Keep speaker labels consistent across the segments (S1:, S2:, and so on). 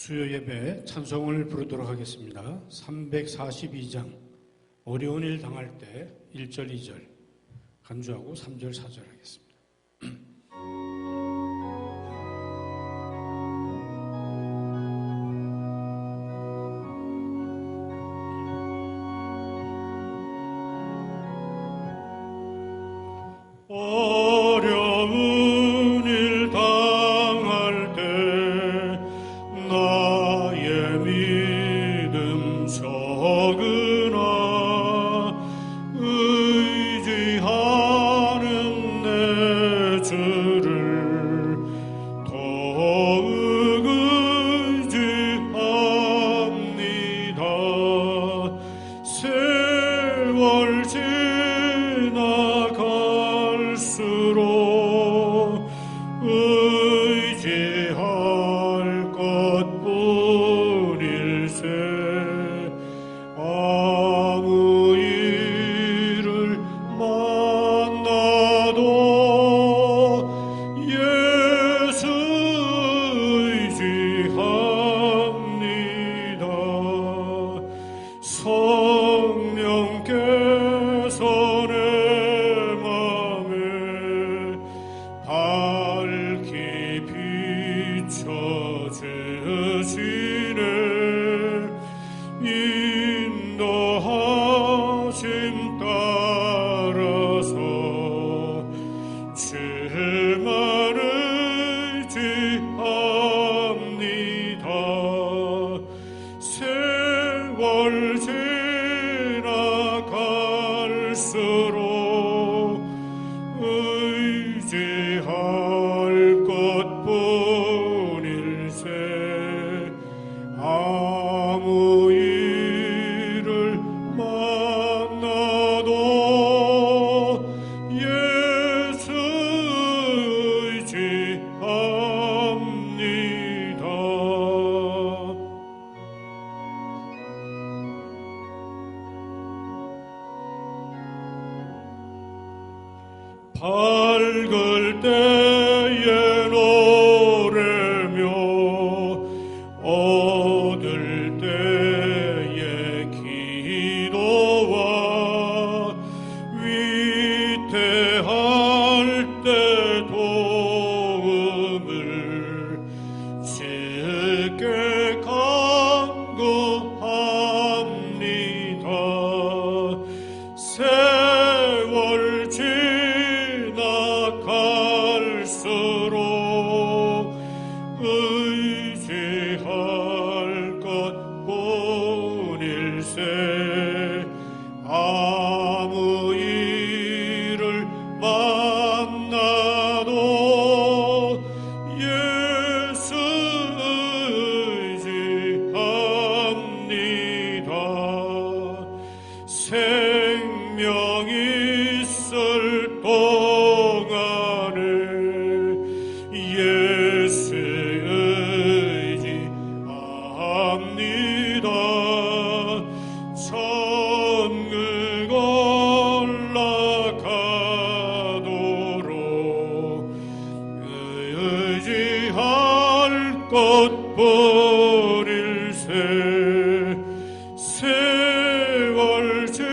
S1: 수요 예배 찬송을 부르도록 하겠습니다. 342장 어려운 일 당할 때 1절 2절 간주하고 3절 4절 하겠습니다. 어려운 일 당할 때 나의 믿음 적으나 의지하는 내 주를 더욱 의지합니다. 세월 지나갈수록 의지할 것뿐일세. 아무 일을 만나도 예수 의지합니다. 성령께서 내 맘에 밝히 비춰주시네. 인도하심 따라서 주만 의지합니다. 세월 지나갈수록 의지할 것뿐일세. 아무 일을 만나도 예수 의지합니다. 밝을 때에 노래며 얻을 때에 기도와 위태할 때 도움을 주께 간구합니다. 세월 지나갈수록 의지할 것뿐일세. 아무 일을 만나도 예수 의지합니다. 생명 있을 동안에 예수 의지합니다. 천국 올라가도록 의지할 것뿐일세. 세월 지나갈수록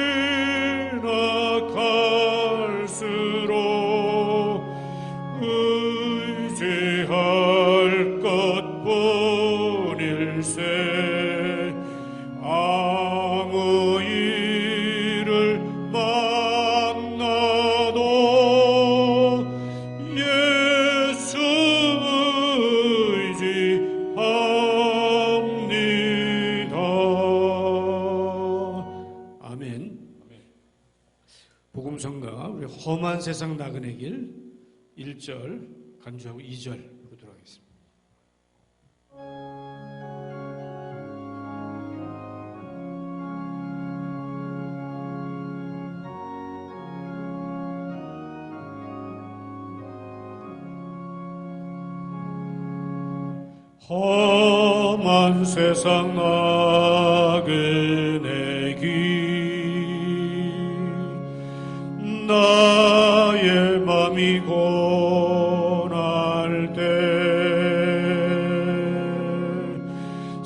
S1: 의지할 것뿐일세. 아무 일을 만나도 예수 의지합니다. 아멘. 복음성가 우리 험한 세상 나그네 길 1절 간주하고 2절 부르도록 하겠습니다. 험한 세상 나그네 길 나의 맘이 고날 때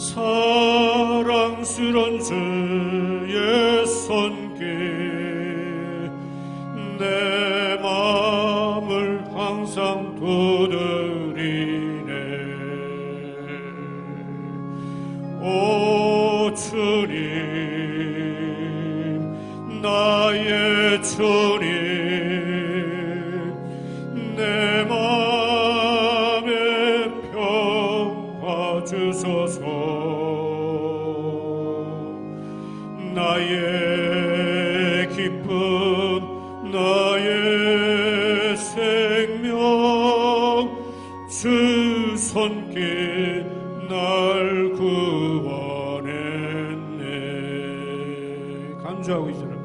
S1: 사랑스런 주의 손길 내 마음을 항상 두드리네. 오 주님, 나의 주님, 내 마음에 평화 주소서. 나의 기쁨, 나의 생명, 주 손길 날 구원했네. 간주하고 있으랍니다.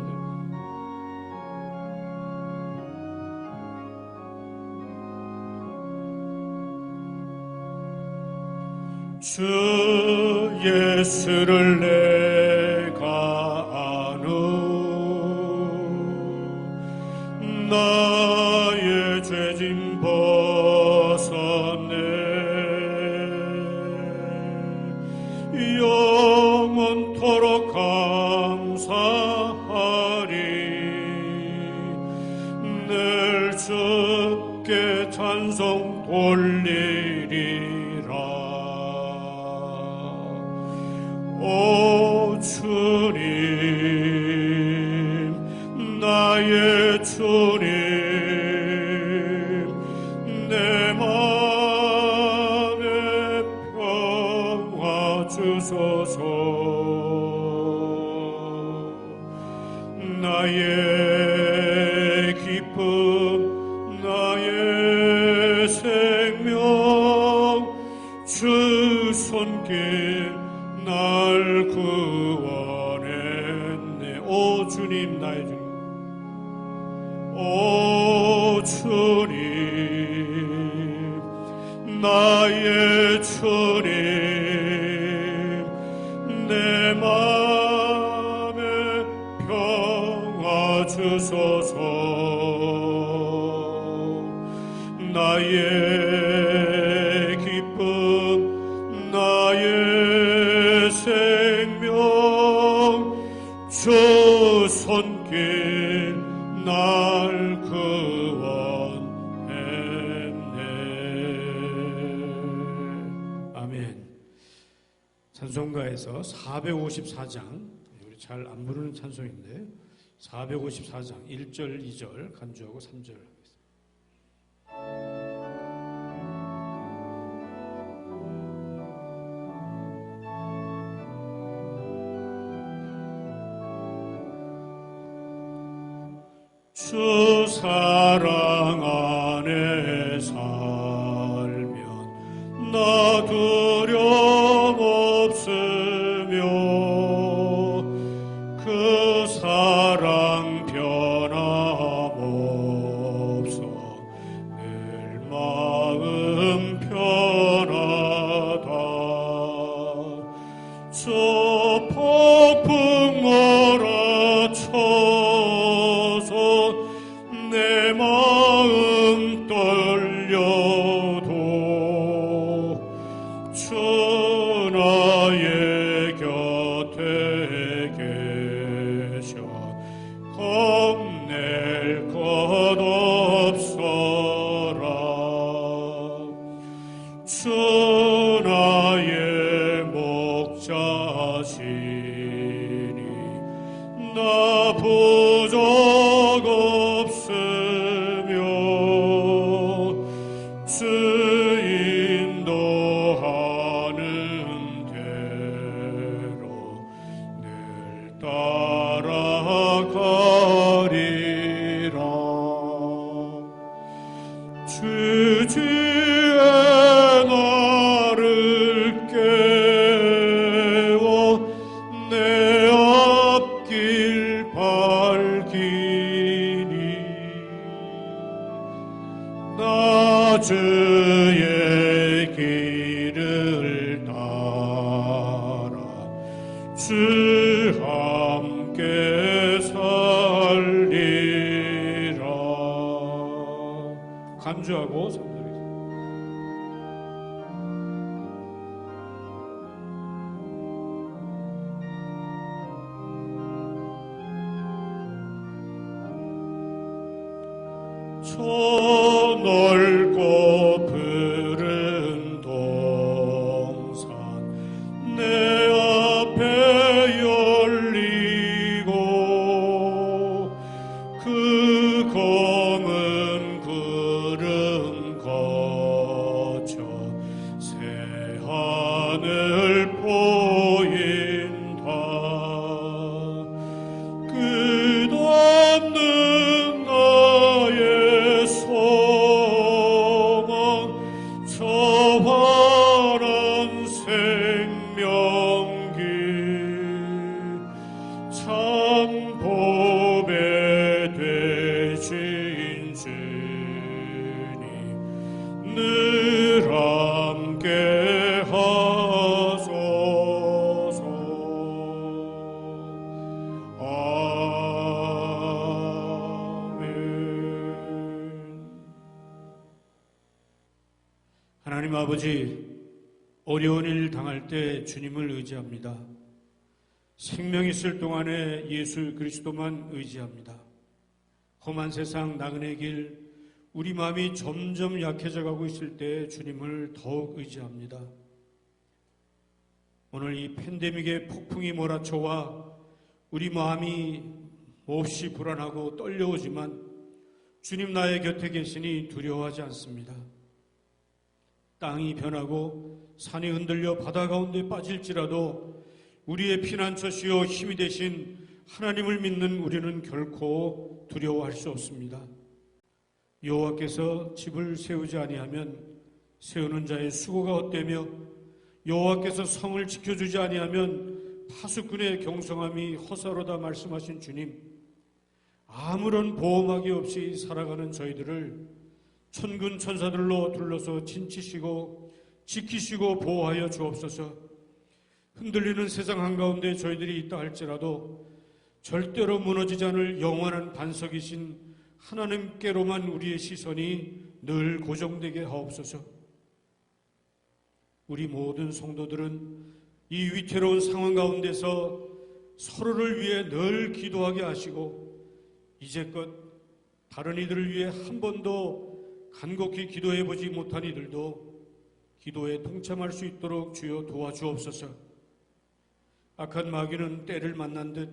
S1: 주 예수를 내가 아노. 나의 죄짐 벗었네. 영원토록 감사하리. 늘 주께 찬송 돌리리라. 오 주님, 나의 주님, 내 마음에 평화 주소서. 나의 기쁨, 나의 생명, 주 손길 날 구원했네. 오 주님, 나의 주님, 오 주님, 나의 주님, 내 마음에 평화 주소서. 나의 기쁨, 나의 생명, 주 손길 날 구원했네. 아멘. 찬송가에서 454장, 우리 잘 안 부르는 찬송인데 454장 1절 2절 간주하고 3절 하겠습니다. 주 사랑 안에 살면 나 두려움 없으며 그 사랑 변함없어 늘 마음 편하다. 저 폭풍 몰아쳐서 내 마음 떨려도 주 나의 곁에 계셔 겁낼 것 없어라. 주 나의 목자시니 나 부족 없으며 주 인도하는 대로 늘 따라가리라. 주 지혜 나를 깨워 내 앞길 밝히니 나 주의 길을 따라 주 함께 살리라. 간주하고 삼절이죠. 넓고 푸른 동산 내 앞에 열리고 그 검은 구름 거쳐 새 하늘 보인다. 끝없는 나의 소망 저 환한 생명길 참 보배 되신 주님 늘 함께 하소서. 아멘. 하나님 아버지, 어려운 일 당할 때 주님을 의지합니다. 생명 있을 동안에 예수 그리스도만 의지합니다. 험한 세상 나그네 길 우리 마음이 점점 약해져 가고 있을 때 주님을 더욱 의지합니다. 오늘 이 팬데믹의 폭풍이 몰아쳐와 우리 마음이 몹시 불안하고 떨려오지만 주님 나의 곁에 계시니 두려워하지 않습니다. 땅이 변하고 산이 흔들려 바다 가운데 빠질지라도 우리의 피난처시요 힘이 되신 하나님을 믿는 우리는 결코 두려워할 수 없습니다. 여호와께서 집을 세우지 아니하면 세우는 자의 수고가 헛되며 여호와께서 성을 지켜주지 아니하면 파수꾼의 경성함이 허사로다 말씀하신 주님, 아무런 보호막이 없이 살아가는 저희들을 천군 천사들로 둘러서 진치시고 지키시고 보호하여 주옵소서. 흔들리는 세상 한가운데 저희들이 있다 할지라도 절대로 무너지지 않을 영원한 반석이신 하나님께로만 우리의 시선이 늘 고정되게 하옵소서. 우리 모든 성도들은 이 위태로운 상황 가운데서 서로를 위해 늘 기도하게 하시고 이제껏 다른 이들을 위해 한 번도 간곡히 기도해 보지 못한 이들도 기도에 동참할 수 있도록 주여 도와주옵소서. 악한 마귀는 때를 만난 듯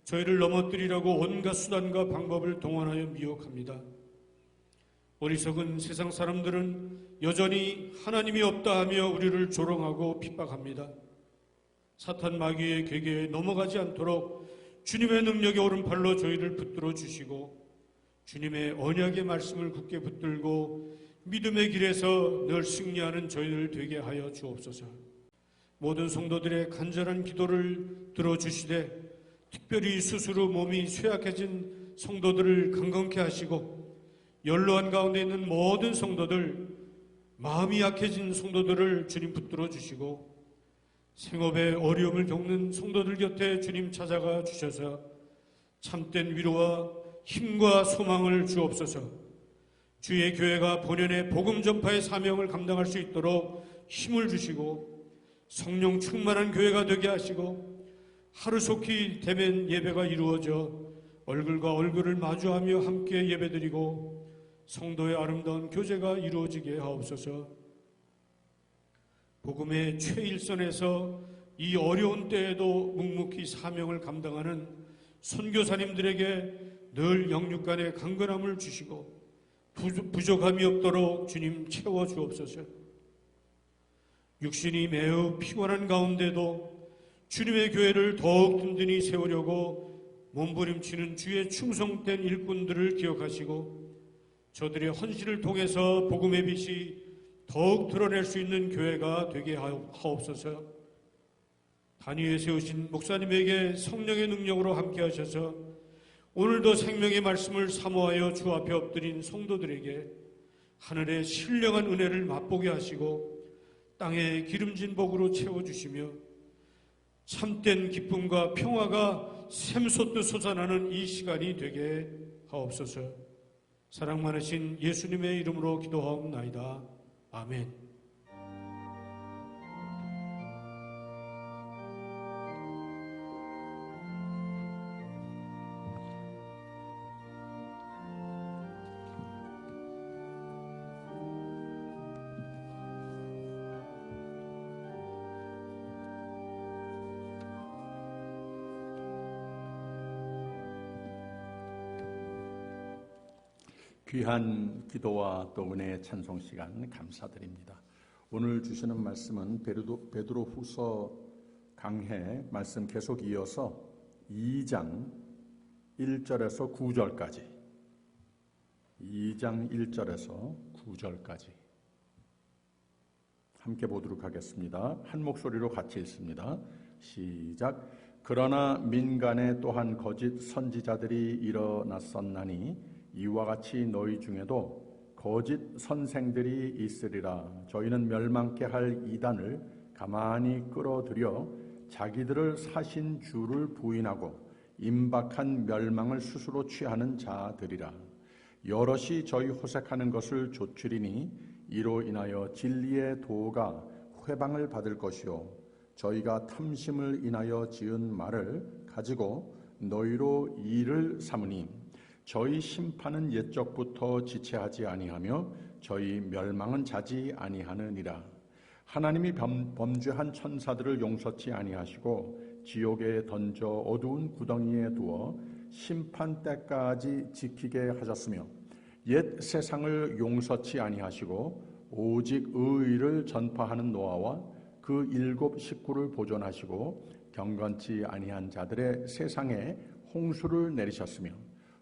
S1: 저희를 넘어뜨리려고 온갖 수단과 방법을 동원하여 미혹합니다. 어리석은 세상 사람들은 여전히 하나님이 없다 하며 우리를 조롱하고 핍박합니다. 사탄 마귀의 괴계에 넘어가지 않도록 주님의 능력의 오른팔로 저희를 붙들어 주시고 주님의 언약의 말씀을 굳게 붙들고 믿음의 길에서 늘 승리하는 저희들 되게 하여 주옵소서. 모든 성도들의 간절한 기도를 들어주시되 특별히 스스로 몸이 쇠약해진 성도들을 강건케 하시고 연로한 가운데 있는 모든 성도들, 마음이 약해진 성도들을 주님 붙들어 주시고 생업에 어려움을 겪는 성도들 곁에 주님 찾아가 주셔서 참된 위로와 힘과 소망을 주옵소서. 주의 교회가 본연의 복음 전파의 사명을 감당할 수 있도록 힘을 주시고 성령 충만한 교회가 되게 하시고 하루속히 대면 예배가 이루어져 얼굴과 얼굴을 마주하며 함께 예배드리고 성도의 아름다운 교제가 이루어지게 하옵소서. 복음의 최일선에서 이 어려운 때에도 묵묵히 사명을 감당하는 선교사님들에게 늘 영육간의 강건함을 주시고 부족함이 없도록 주님 채워주옵소서. 육신이 매우 피곤한 가운데도 주님의 교회를 더욱 든든히 세우려고 몸부림치는 주의 충성된 일꾼들을 기억하시고 저들의 헌신을 통해서 복음의 빛이 더욱 드러낼 수 있는 교회가 되게 하옵소서. 단위에 세우신 목사님에게 성령의 능력으로 함께 하셔서 오늘도 생명의 말씀을 사모하여 주 앞에 엎드린 성도들에게 하늘의 신령한 은혜를 맛보게 하시고 땅의 기름진 복으로 채워주시며 참된 기쁨과 평화가 샘솟듯 솟아나는 이 시간이 되게 하옵소서. 사랑 많으신 예수님의 이름으로 기도하옵나이다. 아멘.
S2: 귀한 기도와 또 은혜의 찬송 시간 감사드립니다. 오늘 주시는 말씀은 베드로 후서 강해 말씀 계속 이어서 2장 1절에서 9절까지 2장 1절에서 9절까지 함께 보도록 하겠습니다. 한 목소리로 같이 읽습니다. 시작. 그러나 민간에 또한 거짓 선지자들이 일어났었나니 이와 같이 너희 중에도 거짓 선생들이 있으리라. 저희는 멸망케 할 이단을 가만히 끌어들여 자기들을 사신 주를 부인하고 임박한 멸망을 스스로 취하는 자들이라. 여럿이 저희 호색하는 것을 조추리니 이로 인하여 진리의 도가 회방을 받을 것이요 저희가 탐심을 인하여 지은 말을 가지고 너희로 일을 삼으니 저희 심판은 옛적부터 지체하지 아니하며 저희 멸망은 자지 아니하느니라. 하나님이 범죄한 천사들을 용서치 아니하시고 지옥에 던져 어두운 구덩이에 두어 심판 때까지 지키게 하셨으며 옛 세상을 용서치 아니하시고 오직 의의를 전파하는 노아와 그 7 식구를 보존하시고 경건치 아니한 자들의 세상에 홍수를 내리셨으며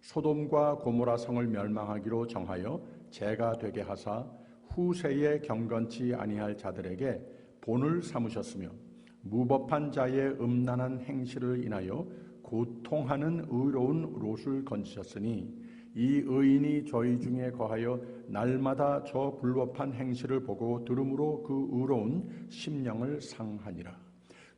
S2: 소돔과 고모라 성을 멸망하기로 정하여 재가 되게 하사 후세에 경건치 아니할 자들에게 본을 삼으셨으며 무법한 자의 음란한 행실을 인하여 고통하는 의로운 롯을 건지셨으니 이 의인이 저희 중에 거하여 날마다 저 불법한 행실을 보고 들음으로 그 의로운 심령을 상하니라.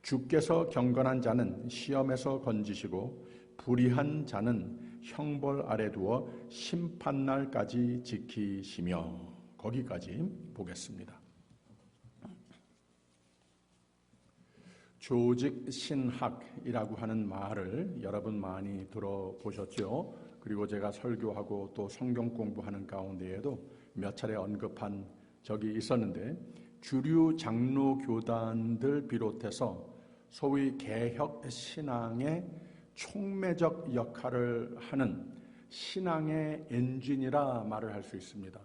S2: 주께서 경건한 자는 시험에서 건지시고 불의한 자는 형벌 아래 두어 심판날까지 지키시며. 거기까지 보겠습니다. 조직신학이라고 하는 말을 여러분 많이 들어보셨죠? 그리고 제가 설교하고 또 성경 공부하는 가운데에도 몇 차례 언급한 적이 있었는데, 주류 장로 교단들 비롯해서 소위 개혁 신앙의 촉매적 역할을 하는 신앙의 엔진이라 말을 할 수 있습니다.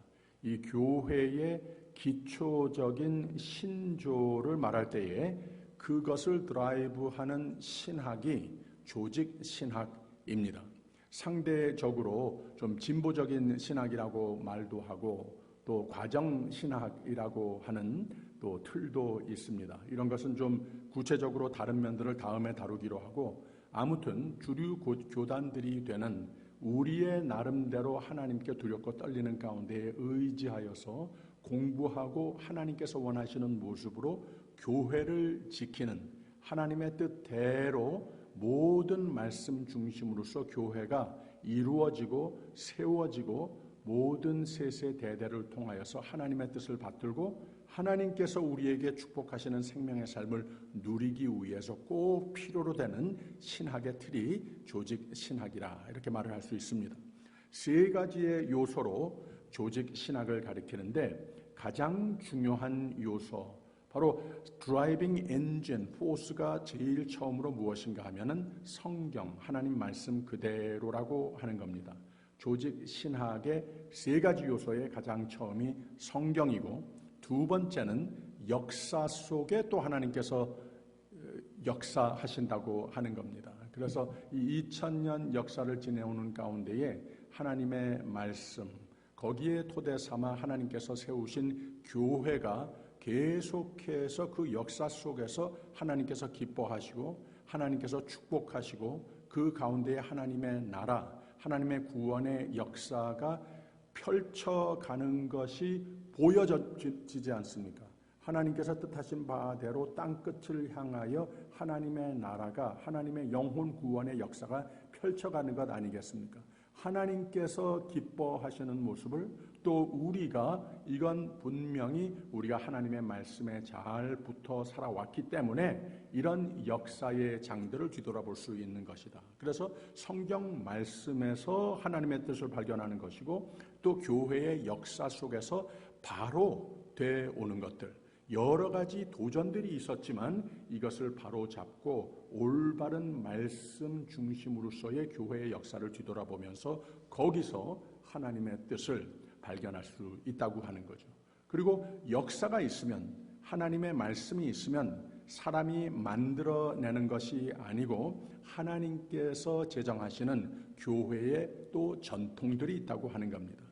S2: 이 교회의 기초적인 신조를 말할 때에 그것을 드라이브하는 신학이 조직 신학입니다. 상대적으로 좀 진보적인 신학이라고 말도 하고 또 과정 신학이라고 하는 또 틀도 있습니다. 이런 것은 좀 구체적으로 다른 면들을 다음에 다루기로 하고, 아무튼 주류 교단들이 되는 우리의 나름대로 하나님께 두렵고 떨리는 가운데 의지하여서 공부하고 하나님께서 원하시는 모습으로 교회를 지키는 하나님의 뜻대로 모든 말씀 중심으로서 교회가 이루어지고 세워지고 모든 세세대대를 통하여서 하나님의 뜻을 받들고 하나님께서 우리에게 축복하시는 생명의 삶을 누리기 위해서 꼭 필요로 되는 신학의 틀이 조직 신학이라 이렇게 말을 할 수 있습니다. 3가지의 요소로 조직 신학을 가리키는데, 가장 중요한 요소, 바로 드라이빙 엔진, 포스가 제일 처음으로 무엇인가 하면은 성경, 하나님 말씀 그대로라고 하는 겁니다. 조직 신학의 3가지 요소의 가장 처음이 성경이고, 2번째는 역사 속에 또 하나님께서 역사하신다고 하는 겁니다. 그래서 이 2000년 역사를 지내오는 가운데에 하나님의 말씀, 거기에 토대 삼아 하나님께서 세우신 교회가 계속해서 그 역사 속에서 하나님께서 기뻐하시고 하나님께서 축복하시고 그 가운데에 하나님의 나라, 하나님의 구원의 역사가 펼쳐가는 것이 보여지지 않습니까? 하나님께서 뜻하신 바대로 땅끝을 향하여 하나님의 나라가, 하나님의 영혼 구원의 역사가 펼쳐가는 것 아니겠습니까? 하나님께서 기뻐하시는 모습을 또 우리가, 이건 분명히 우리가 하나님의 말씀에 잘 붙어 살아왔기 때문에 이런 역사의 장들을 뒤돌아볼 수 있는 것이다. 그래서 성경 말씀에서 하나님의 뜻을 발견하는 것이고, 또 교회의 역사 속에서 바로 되어오는 것들, 여러 가지 도전들이 있었지만 이것을 바로 잡고 올바른 말씀 중심으로서의 교회의 역사를 뒤돌아보면서 거기서 하나님의 뜻을 발견할 수 있다고 하는 거죠. 그리고 역사가 있으면, 하나님의 말씀이 있으면 사람이 만들어내는 것이 아니고 하나님께서 제정하시는 교회의 또 전통들이 있다고 하는 겁니다.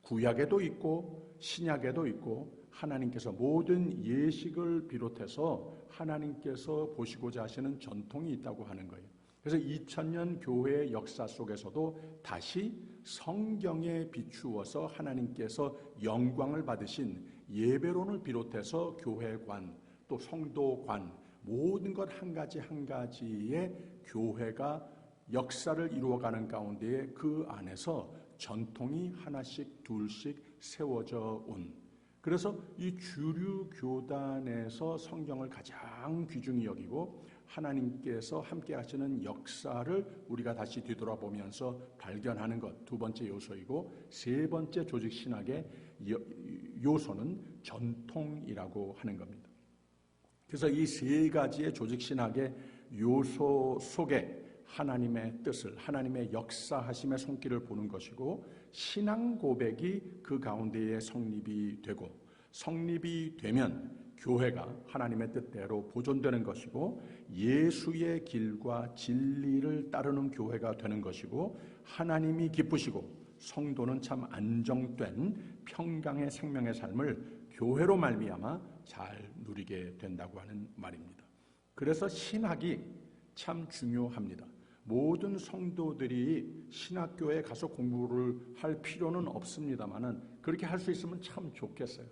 S2: 구약에도 있고 신약에도 있고 하나님께서 모든 예식을 비롯해서 하나님께서 보시고자 하시는 전통이 있다고 하는 거예요. 그래서 2000년 교회의 역사 속에서도 다시 성경에 비추어서 하나님께서 영광을 받으신 예배론을 비롯해서 교회관 또 성도관 모든 것 한 가지 한 가지의 교회가 역사를 이루어가는 가운데에 그 안에서 전통이 하나씩 둘씩 세워져 온, 그래서 이 주류 교단에서 성경을 가장 귀중히 여기고 하나님께서 함께 하시는 역사를 우리가 다시 뒤돌아보면서 발견하는 것, 두 번째 요소이고, 세 번째 조직 신학의 요소는 전통이라고 하는 겁니다. 그래서 이 세 가지의 조직 신학의 요소 속에 하나님의 뜻을, 하나님의 역사하심의 손길을 보는 것이고, 신앙 고백이 그 가운데에 성립이 되고, 성립이 되면 교회가 하나님의 뜻대로 보존되는 것이고, 예수의 길과 진리를 따르는 교회가 되는 것이고, 하나님이 기쁘시고 성도는 참 안정된 평강의 생명의 삶을 교회로 말미암아 잘 누리게 된다고 하는 말입니다. 그래서 신학이 참 중요합니다. 모든 성도들이 신학교에 가서 공부를 할 필요는 없습니다만은 그렇게 할 수 있으면 참 좋겠어요.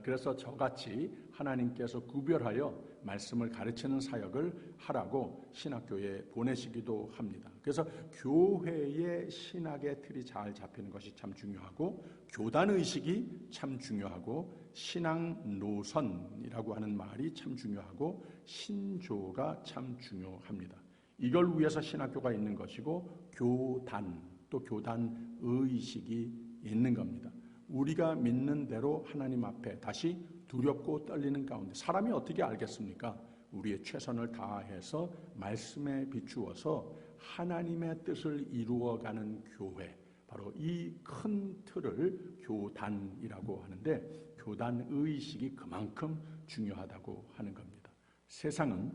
S2: 그래서 저같이 하나님께서 구별하여 말씀을 가르치는 사역을 하라고 신학교에 보내시기도 합니다. 그래서 교회의 신학의 틀이 잘 잡히는 것이 참 중요하고, 교단의식이 참 중요하고, 신앙 노선이라고 하는 말이 참 중요하고, 신조가 참 중요합니다. 이걸 위해서 신학교가 있는 것이고, 교단, 또 교단의식이 있는 겁니다. 우리가 믿는 대로 하나님 앞에 다시 두렵고 떨리는 가운데, 사람이 어떻게 알겠습니까? 우리의 최선을 다해서 말씀에 비추어서 하나님의 뜻을 이루어가는 교회, 바로 이 큰 틀을 교단이라고 하는데, 교단의식이 그만큼 중요하다고 하는 겁니다. 세상은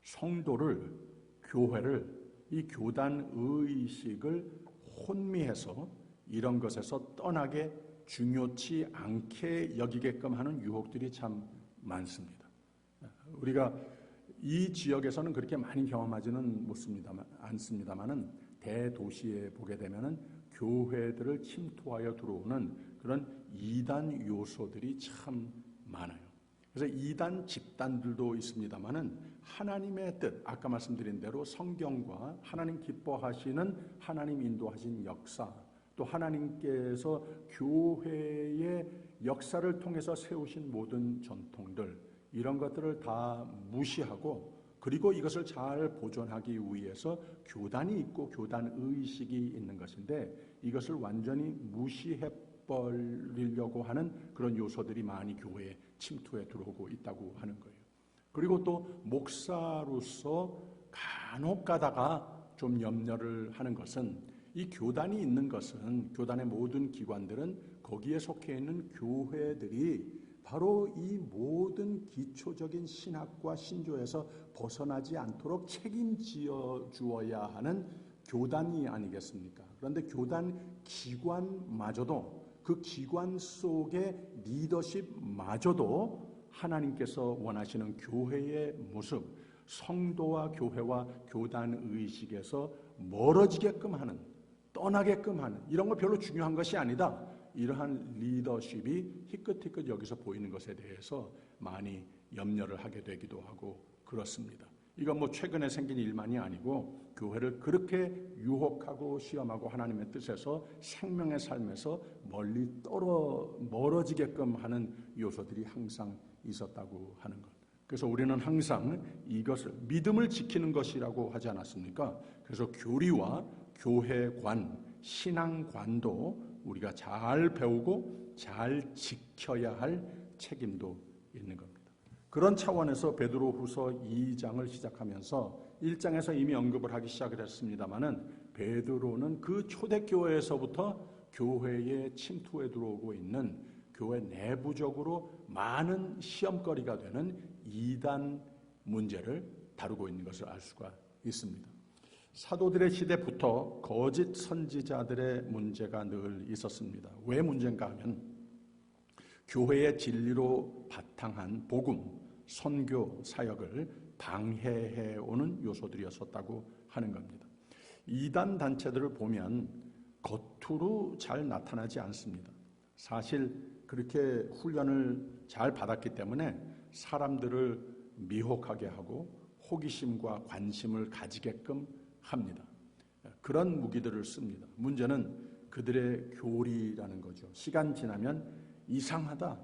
S2: 성도를, 교회를 이 교단의식을 혼미해서 이런 것에서 떠나게 중요치 않게 여기게끔 하는 유혹들이 참 많습니다. 우리가 이 지역에서는 그렇게 많이 경험하지는 않습니다만은 대도시에 보게 되면은 교회들을 침투하여 들어오는 그런 이단 요소들이 참 많아요. 그래서 이단 집단들도 있습니다만은 하나님의 뜻, 아까 말씀드린 대로 성경과 하나님 기뻐하시는, 하나님 인도하신 역사, 또 하나님께서 교회의 역사를 통해서 세우신 모든 전통들, 이런 것들을 다 무시하고, 그리고 이것을 잘 보존하기 위해서 교단이 있고 교단의식이 있는 것인데, 이것을 완전히 무시해버리려고 하는 그런 요소들이 많이 교회에 침투해 들어오고 있다고 하는 거예요. 그리고 또 목사로서 간혹 가다가 좀 염려를 하는 것은, 이 교단이 있는 것은, 교단의 모든 기관들은 거기에 속해 있는 교회들이 바로 이 모든 기초적인 신학과 신조에서 벗어나지 않도록 책임지어 주어야 하는 교단이 아니겠습니까? 그런데 교단 기관마저도, 그 기관 속의 리더십마저도 하나님께서 원하시는 교회의 모습, 성도와 교회와 교단의식에서 멀어지게끔 하는, 떠나게끔 하는, 이런 거 별로 중요한 것이 아니다, 이러한 리더십이 희끗희끗 여기서 보이는 것에 대해서 많이 염려를 하게 되기도 하고 그렇습니다. 이건 뭐 최근에 생긴 일만이 아니고, 교회를 그렇게 유혹하고 시험하고 하나님의 뜻에서, 생명의 삶에서 멀어지게끔 하는 요소들이 항상 있었다고 하는 것. 그래서 우리는 항상 이것을 믿음을 지키는 것이라고 하지 않았습니까? 그래서 교리와 교회관, 신앙관도 우리가 잘 배우고 잘 지켜야 할 책임도 있는 겁니다. 그런 차원에서 베드로후서 2장을 시작하면서 1장에서 이미 언급을 하기 시작을 했습니다마는 베드로는 그 초대교회에서부터 교회에 침투해 들어오고 있는 교회 내부적으로 많은 시험거리가 되는 이단 문제를 다루고 있는 것을 알 수가 있습니다. 사도들의 시대부터 거짓 선지자들의 문제가 늘 있었습니다. 왜 문제인가 하면 교회의 진리로 바탕한 복음, 선교 사역을 방해해 오는 요소들이었었다고 하는 겁니다. 이단 단체들을 보면 겉으로 잘 나타나지 않습니다. 사실 그렇게 훈련을 잘 받았기 때문에 사람들을 미혹하게 하고 호기심과 관심을 가지게끔 합니다. 그런 무기들을 씁니다. 문제는 그들의 교리라는 거죠. 시간 지나면 이상하다.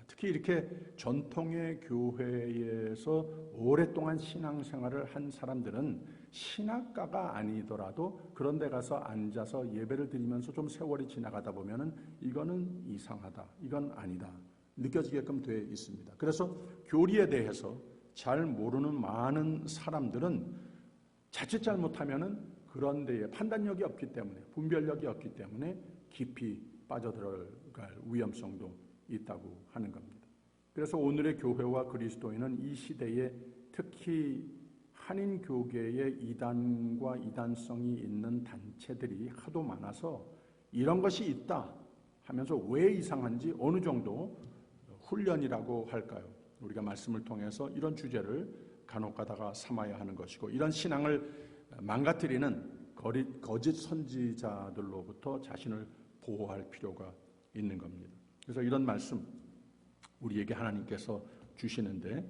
S2: 특히 이렇게 전통의 교회에서 오랫동안 신앙생활을 한 사람들은 신학가가 아니더라도 그런 데 가서 앉아서 예배를 드리면서 좀 세월이 지나가다 보면은 이거는 이상하다. 이건 아니다. 느껴지게끔 되어 있습니다. 그래서 교리에 대해서 잘 모르는 많은 사람들은 자칫 잘못하면은 그런 데에 판단력이 없기 때문에, 분별력이 없기 때문에 깊이 빠져들어갈 위험성도 있다고 하는 겁니다. 그래서 오늘의 교회와 그리스도인은 이 시대에 특히 한인교계의 이단과 이단성이 있는 단체들이 하도 많아서 이런 것이 있다 하면서 왜 이상한지 어느 정도 훈련이라고 할까요? 우리가 말씀을 통해서 이런 주제를 간혹 가다가 삼아야 하는 것이고, 이런 신앙을 망가뜨리는 거짓 선지자들로부터 자신을 보호할 필요가 있는 겁니다. 그래서 이런 말씀 우리에게 하나님께서 주시는데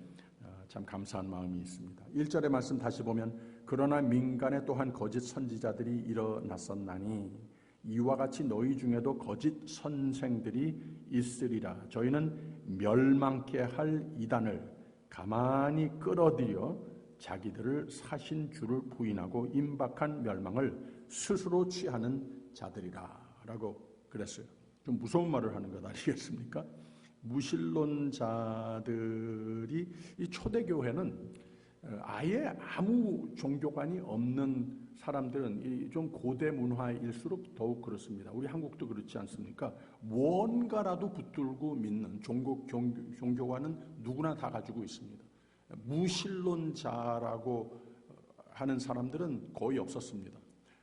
S2: 참 감사한 마음이 있습니다. 1절의 말씀 다시 보면 그러나 민간에 또한 거짓 선지자들이 일어났었나니 이와 같이 너희 중에도 거짓 선생들이 있으리라. 저희는 멸망케 할 이단을 가만히 끌어들여 자기들을 사신 주를 부인하고 임박한 멸망을 스스로 취하는 자들이라 라고 그랬어요. 좀 무서운 말을 하는 것 아니겠습니까? 무신론자들이 이 초대교회는 아예 아무 종교관이 없는 사람들은 좀 고대 문화일수록 더욱 그렇습니다. 우리 한국도 그렇지 않습니까? 뭔가라도 붙들고 믿는 종교관은 누구나 다 가지고 있습니다. 무신론자라고 하는 사람들은 거의 없었습니다.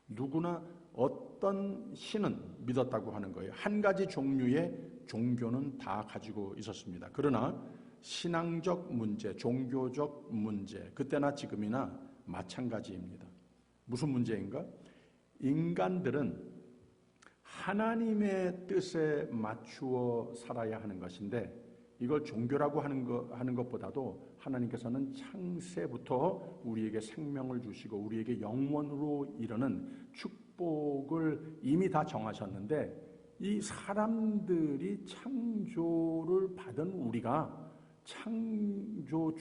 S2: 누구나 어떤 신은 믿었다고 하는 거예요. 한 가지 종류의 종교는 다 가지고 있었습니다. 그러나 신앙적 문제, 종교적 문제, 그때나 지금이나 마찬가지입니다. 무슨 문제인가? 인간들은 하나님의 뜻에 맞추어 살아야 하는 것인데, 이걸 종교라고 하는 것보다도 하나님께서는 창세부터 우리에게 생명을 주시고 우리에게 영원으로 이르는 축복을 이미 다 정하셨는데, 이 사람들이 창조를 받은 우리가 창조주이신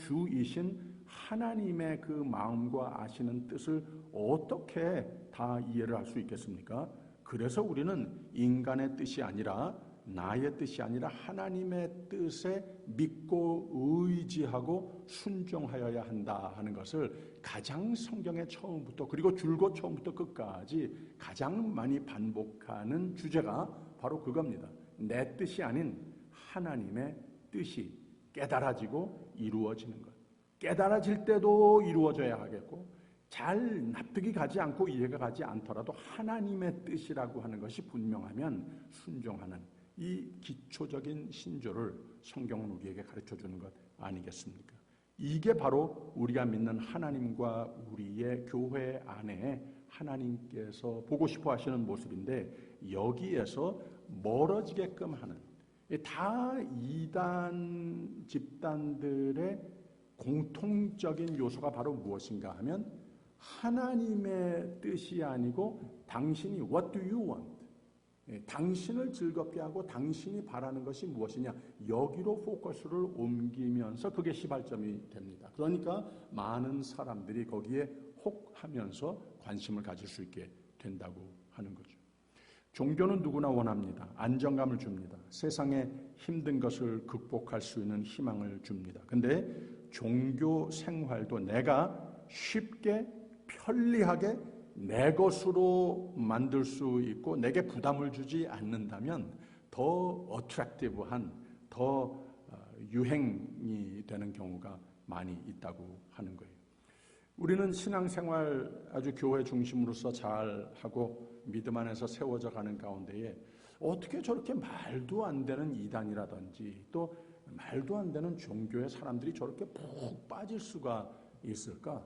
S2: 하나님의 그 마음과 아시는 뜻을 어떻게 다 이해를 할 수 있겠습니까? 그래서 우리는 인간의 뜻이 아니라, 나의 뜻이 아니라 하나님의 뜻에 믿고 의지하고 순종하여야 한다 하는 것을 가장 성경의 처음부터, 그리고 줄곧 처음부터 끝까지 가장 많이 반복하는 주제가 바로 그겁니다. 내 뜻이 아닌 하나님의 뜻이 깨달아지고 이루어지는 것. 깨달아질 때도 이루어져야 하겠고, 잘 납득이 가지 않고 이해가 가지 않더라도 하나님의 뜻이라고 하는 것이 분명하면 순종하는 이 기초적인 신조를 성경은 우리에게 가르쳐주는 것 아니겠습니까? 이게 바로 우리가 믿는 하나님과 우리의 교회 안에 하나님께서 보고 싶어 하시는 모습인데, 여기에서 멀어지게끔 하는, 다 이단 집단들의 공통적인 요소가 바로 무엇인가 하면 하나님의 뜻이 아니고 당신이 what do you want? 당신을 즐겁게 하고 당신이 바라는 것이 무엇이냐, 여기로 포커스를 옮기면서 그게 시발점이 됩니다. 그러니까 많은 사람들이 거기에 혹하면서 관심을 가질 수 있게 된다고 하는 거죠. 종교는 누구나 원합니다. 안정감을 줍니다. 세상에 힘든 것을 극복할 수 있는 희망을 줍니다. 근데 종교 생활도 내가 쉽게 편리하게 내 것으로 만들 수 있고 내게 부담을 주지 않는다면 더 어트랙티브한, 더 유행이 되는 경우가 많이 있다고 하는 거예요. 우리는 신앙생활 아주 교회 중심으로서 잘하고 믿음 안에서 세워져 가는 가운데에 어떻게 저렇게 말도 안 되는 이단이라든지 또 말도 안 되는 종교에 사람들이 저렇게 푹 빠질 수가 있을까?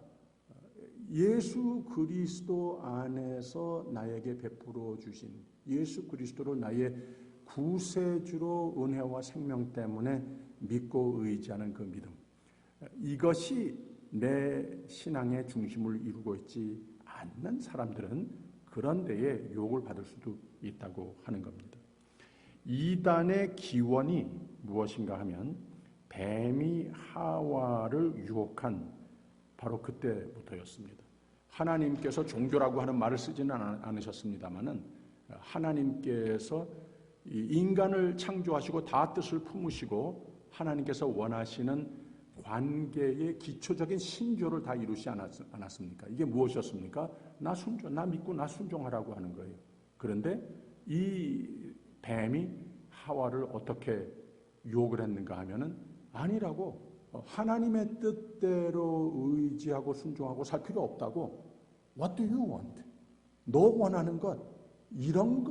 S2: 예수 그리스도 안에서 나에게 베풀어 주신 예수 그리스도를 나의 구세주로 은혜와 생명 때문에 믿고 의지하는 그 믿음, 이것이 내 신앙의 중심을 이루고 있지 않는 사람들은 그런 데에 유혹을 받을 수도 있다고 하는 겁니다. 이단의 기원이 무엇인가 하면 뱀이 하와를 유혹한 바로 그때부터였습니다. 하나님께서 종교라고 하는 말을 쓰지는 않으셨습니다마는 하나님께서 인간을 창조하시고 다 뜻을 품으시고 하나님께서 원하시는 관계의 기초적인 신조를 다 이루지 않았습니까? 이게 무엇이었습니까? 나 믿고 나 순종하라고 하는 거예요. 그런데 이 뱀이 하와를 어떻게 유혹을 했는가 하면은 아니라고, 하나님의 뜻대로 의지하고 순종하고 살 필요 없다고. What do you want? 너 원하는 것, 이런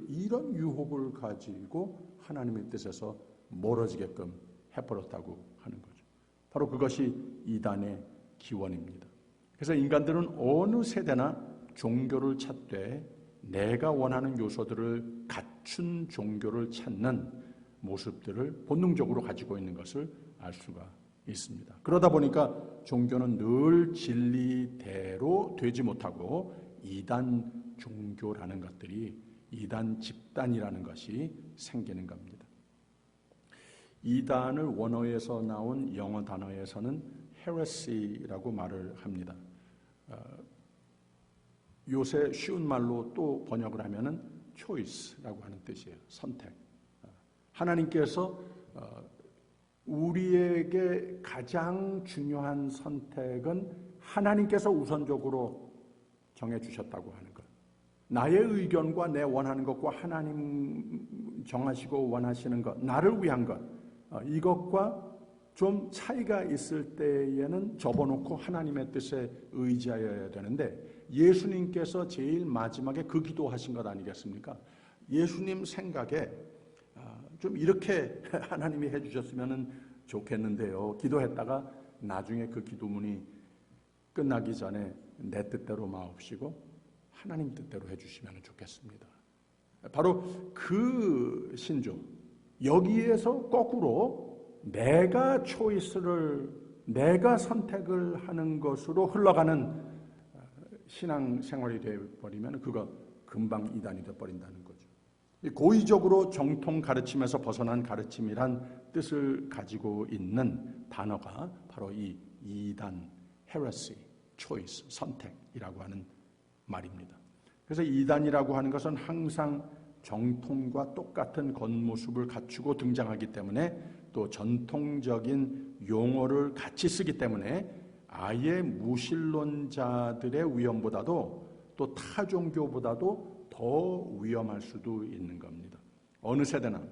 S2: 이런 유혹을 가지고 하나님의 뜻에서 멀어지게끔 해버렸다고 하는 거죠. 바로 그것이 이단의 기원입니다. 그래서 인간들은 어느 세대나 종교를 찾되 내가 원하는 요소들을 갖춘 종교를 찾는 모습들을 본능적으로 가지고 있는 것을 알 수가 있습니다. 그러다 보니까 종교는 늘 진리대로 되지 못하고 이단 종교라는 것들이, 이단 집단이라는 것이 생기는 겁니다. 이단을 원어에서 나온 영어 단어에서는 heresy라고 말을 합니다. 요새 쉬운 말로 또 번역을 하면은 choice라고 하는 뜻이에요. 선택. 하나님께서 우리에게 가장 중요한 선택은 하나님께서 우선적으로 정해주셨다고 하는 것. 나의 의견과 내 원하는 것과 하나님 정하시고 원하시는 것, 나를 위한 것, 이것과 좀 차이가 있을 때에는 접어놓고 하나님의 뜻에 의지하여야 되는데, 예수님께서 제일 마지막에 그 기도하신 것 아니겠습니까? 예수님 생각에 좀 이렇게 하나님이 해주셨으면 좋겠는데요. 기도했다가 나중에 그 기도문이 끝나기 전에 내 뜻대로 마옵시고 하나님 뜻대로 해주시면 좋겠습니다. 바로 그 신조, 여기에서 거꾸로 내가 내가 선택을 하는 것으로 흘러가는 신앙생활이 되어버리면 그거 금방 이단이 되어버린다는 거죠. 고의적으로 정통 가르침에서 벗어난 가르침이란 뜻을 가지고 있는 단어가 바로 이 이단, heresy, choice, 선택이라고 하는 말입니다. 그래서 이단이라고 하는 것은 항상 정통과 똑같은 겉모습을 갖추고 등장하기 때문에, 또 전통적인 용어를 같이 쓰기 때문에 아예 무신론자들의 위험보다도 또 타종교보다도 더 위험할 수도 있는 겁니다. 어느 세대나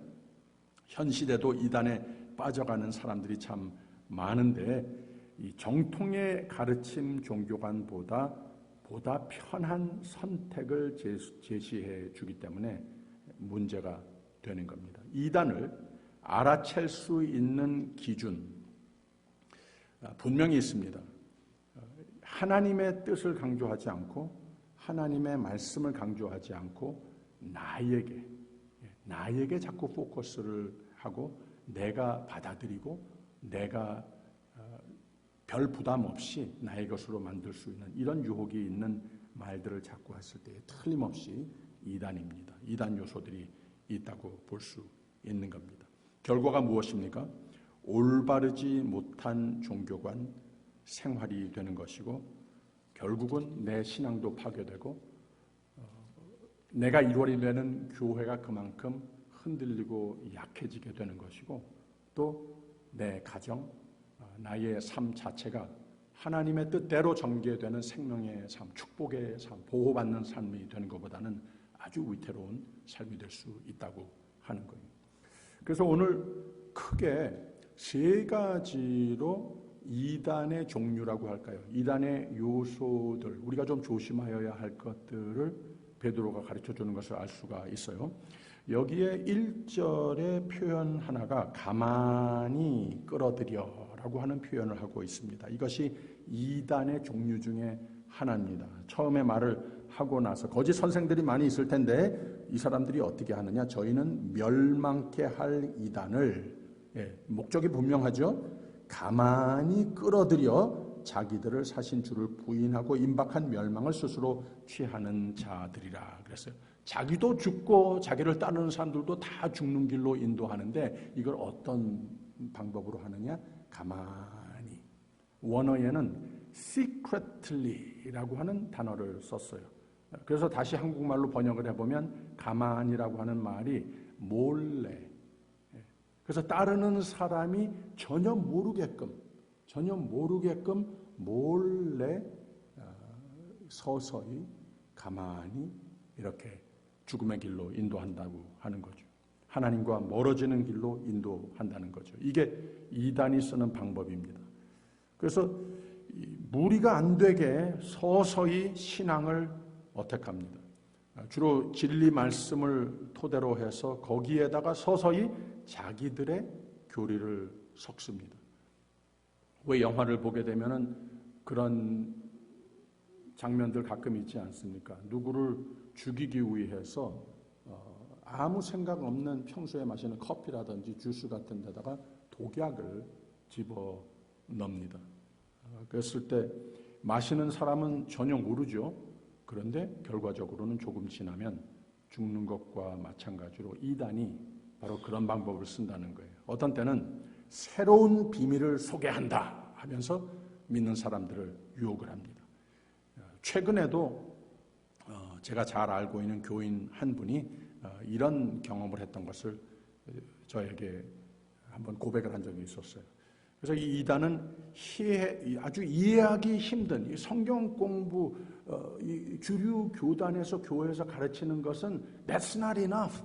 S2: 현 시대도 이단에 빠져가는 사람들이 참 많은데, 이 정통의 가르침 종교관보다 편한 선택을 제시해 주기 때문에 문제가 되는 겁니다. 이단을 알아챌 수 있는 기준 분명히 있습니다. 하나님의 뜻을 강조하지 않고 하나님의 말씀을 강조하지 않고 나에게 자꾸 포커스를 하고 내가 받아들이고 내가 별 부담 없이 나의 것으로 만들 수 있는 이런 유혹이 있는 말들을 자꾸 했을 때 틀림없이 이단입니다. 이단 요소들이 있다고 볼 수 있는 겁니다. 결과가 무엇입니까? 올바르지 못한 종교관 생활이 되는 것이고, 결국은 내 신앙도 파괴되고 내가 이루어내는 교회가 그만큼 흔들리고 약해지게 되는 것이고, 또 내 가정, 나의 삶 자체가 하나님의 뜻대로 전개되는 생명의 삶, 축복의 삶, 보호받는 삶이 되는 것보다는 아주 위태로운 삶이 될 수 있다고 하는 거예요. 그래서 오늘 크게 세 가지로 이단의 종류라고 할까요? 이단의 요소들, 우리가 좀 조심하여야 할 것들을 베드로가 가르쳐 주는 것을 알 수가 있어요. 여기에 1절의 표현 하나가 가만히 끌어들여라고 하는 표현을 하고 있습니다. 이것이 이단의 종류 중에 하나입니다. 처음에 말을 하고 나서 거짓 선생들이 많이 있을 텐데 이 사람들이 어떻게 하느냐? 저희는 멸망케 할 이단을, 목적이 분명하죠. 가만히 끌어들여 자기들을 사신 주를 부인하고 임박한 멸망을 스스로 취하는 자들이라 그랬어요. 자기도 죽고 자기를 따르는 사람들도 다 죽는 길로 인도하는데 이걸 어떤 방법으로 하느냐? 가만히. 원어에는 secretly라고 하는 단어를 썼어요. 그래서 다시 한국말로 번역을 해보면 가만히라고 하는 말이 몰래. 그래서 따르는 사람이 전혀 모르게끔 몰래 서서히 가만히 이렇게 죽음의 길로 인도한다고 하는 거죠. 하나님과 멀어지는 길로 인도한다는 거죠. 이게 이단이 쓰는 방법입니다. 그래서 무리가 안 되게 서서히 신앙을 어택합니다. 주로 진리 말씀을 토대로 해서 거기에다가 서서히 자기들의 교리를 섞습니다. 왜 영화를 보게 되면은 그런 장면들 가끔 있지 않습니까? 누구를 죽이기 위해서 아무 생각 없는 평소에 마시는 커피라든지 주스 같은 데다가 독약을 집어 넣습니다. 그랬을 때 마시는 사람은 전혀 모르죠. 그런데 결과적으로는 조금 지나면 죽는 것과 마찬가지로 이단이 바로 그런 방법을 쓴다는 거예요. 어떤 때는 새로운 비밀을 소개한다 하면서 믿는 사람들을 유혹을 합니다. 최근에도 제가 잘 알고 있는 교인 한 분이 이런 경험을 했던 것을 저에게 한번 고백을 한 적이 있었어요. 그래서 이 이단은 아주 이해하기 힘든 성경 공부, 이 주류 교단에서 교회에서 가르치는 것은 that's not enough.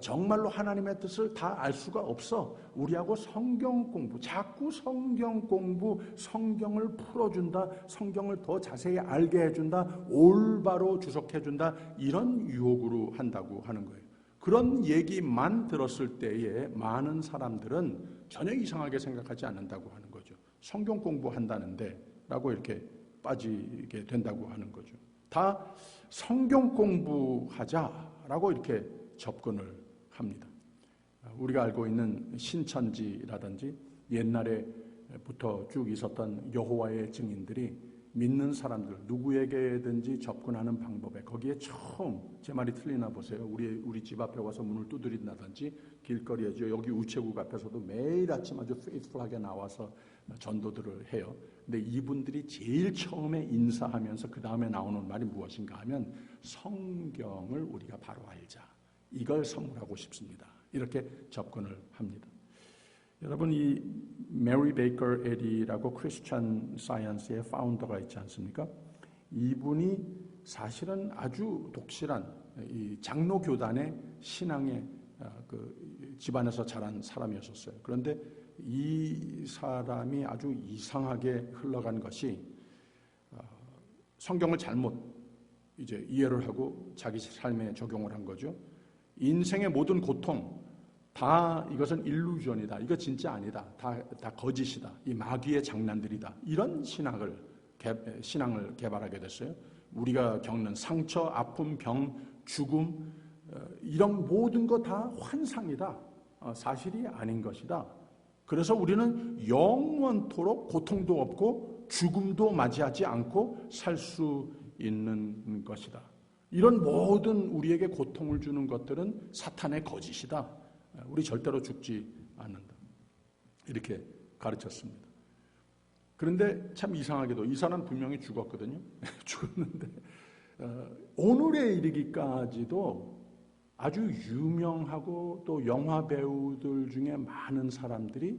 S2: 정말로 하나님의 뜻을 다 알 수가 없어. 우리하고 성경 공부, 자꾸 성경 공부, 성경을 풀어준다, 성경을 더 자세히 알게 해준다, 올바로 주석해준다, 이런 유혹으로 한다고 하는 거예요. 그런 얘기만 들었을 때에 많은 사람들은 전혀 이상하게 생각하지 않는다고 하는 거죠. 성경 공부한다는데 라고 이렇게 빠지게 된다고 하는 거죠. 다 성경 공부하자라고 이렇게 접근을 합니다. 우리가 알고 있는 신천지라든지 옛날에부터 쭉 있었던 여호와의 증인들이 믿는 사람들 누구에게든지 접근하는 방법에 거기에 처음, 제 말이 틀리나 보세요. 우리 집 앞에 와서 문을 두드린다든지 길거리에죠. 여기 우체국 앞에서도 매일 아침 아주 페이스풀하게 나와서 전도들을 해요. 근데 이분들이 제일 처음에 인사하면서 그 다음에 나오는 말이 무엇인가 하면 성경을 우리가 바로 알자. 이걸 선물하고 싶습니다. 이렇게 접근을 합니다. 여러분, 이 메리 베이커 에디라고 크리스천 사이언스의 파운더가 있지 않습니까? 이분이 사실은 아주 독실한 이 장로 교단의 신앙의 그 집안에서 자란 사람이었어요. 그런데 이 사람이 아주 이상하게 흘러간 것이 성경을 잘못 이제 이해를 하고 자기 삶에 적용을 한 거죠. 인생의 모든 고통 다 이것은 일루전이다. 이거 진짜 아니다. 다 거짓이다. 이 마귀의 장난들이다. 이런 신앙을 개발하게 됐어요. 우리가 겪는 상처, 아픔, 병, 죽음 이런 모든 거 다 환상이다. 사실이 아닌 것이다. 그래서 우리는 영원토록 고통도 없고 죽음도 맞이하지 않고 살 수 있는 것이다. 이런 모든 우리에게 고통을 주는 것들은 사탄의 거짓이다. 우리 절대로 죽지 않는다. 이렇게 가르쳤습니다. 그런데 참 이상하게도 이 사람 분명히 죽었거든요. 죽었는데 오늘에 이르기까지도 아주 유명하고 또 영화 배우들 중에 많은 사람들이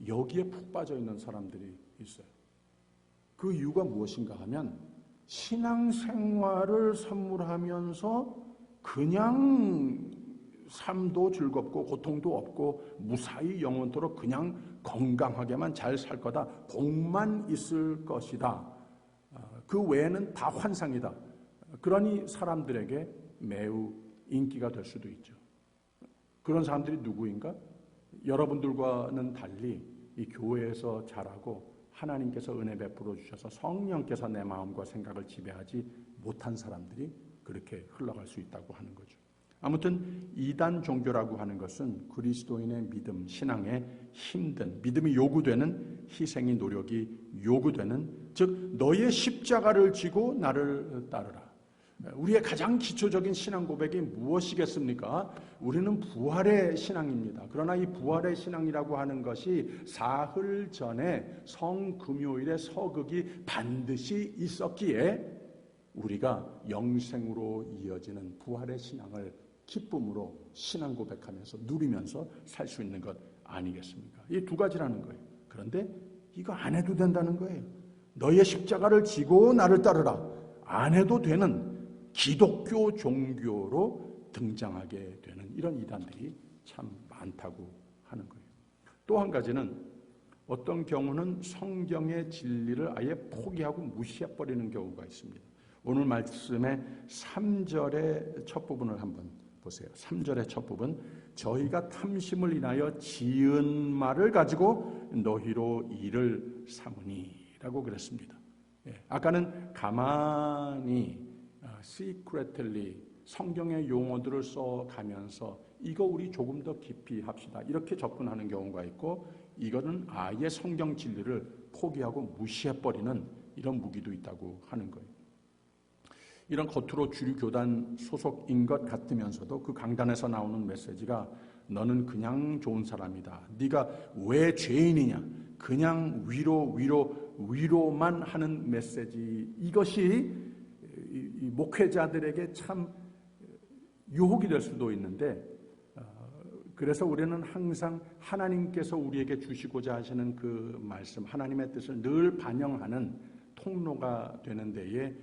S2: 여기에 푹 빠져 있는 사람들이 있어요. 그 이유가 무엇인가 하면 신앙생활을 선물하면서 그냥 삶도 즐겁고 고통도 없고 무사히 영원토록 그냥 건강하게만 잘 살 거다. 복만 있을 것이다. 그 외에는 다 환상이다. 그러니 사람들에게 매우 인기가 될 수도 있죠. 그런 사람들이 누구인가? 여러분들과는 달리 이 교회에서 자라고 하나님께서 은혜 베풀어 주셔서 성령께서 내 마음과 생각을 지배하지 못한 사람들이 그렇게 흘러갈 수 있다고 하는 거죠. 아무튼 이단 종교라고 하는 것은 그리스도인의 믿음, 신앙에 힘든, 믿음이 요구되는 희생이 노력이 요구되는, 즉 너의 십자가를 지고 나를 따르라. 우리의 가장 기초적인 신앙 고백이 무엇이겠습니까? 우리는 부활의 신앙입니다. 그러나 이 부활의 신앙이라고 하는 것이 사흘 전에 성금요일의 서극이 반드시 있었기에 우리가 영생으로 이어지는 부활의 신앙을 기쁨으로 신앙 고백하면서 누리면서 살 수 있는 것 아니겠습니까? 이 두 가지라는 거예요. 그런데 이거 안 해도 된다는 거예요. 너의 십자가를 지고 나를 따르라. 안 해도 되는 기독교 종교로 등장하게 되는 이런 이단들이 참 많다고 하는 거예요. 또 한 가지는 어떤 경우는 성경의 진리를 아예 포기하고 무시해버리는 경우가 있습니다. 오늘 말씀의 3절의 첫 부분을 한번 보세요. 3절의 첫 부분, 저희가 탐심을 인하여 지은 말을 가지고 너희로 이를 삼으니 라고 그랬습니다. 아까는 가만히 secretly 성경의 용어들을 써가면서 이거 우리 조금 더 깊이 합시다 이렇게 접근하는 경우가 있고, 이거는 아예 성경 진리를 포기하고 무시해버리는 이런 무기도 있다고 하는 거예요. 이런 겉으로 주류 교단 소속인 것 같으면서도 그 강단에서 나오는 메시지가 너는 그냥 좋은 사람이다. 네가 왜 죄인이냐. 그냥 위로만 하는 메시지. 이것이 이 목회자들에게 참 유혹이 될 수도 있는데, 그래서 우리는 항상 하나님께서 우리에게 주시고자 하시는 그 말씀, 하나님의 뜻을 늘 반영하는 통로가 되는 데에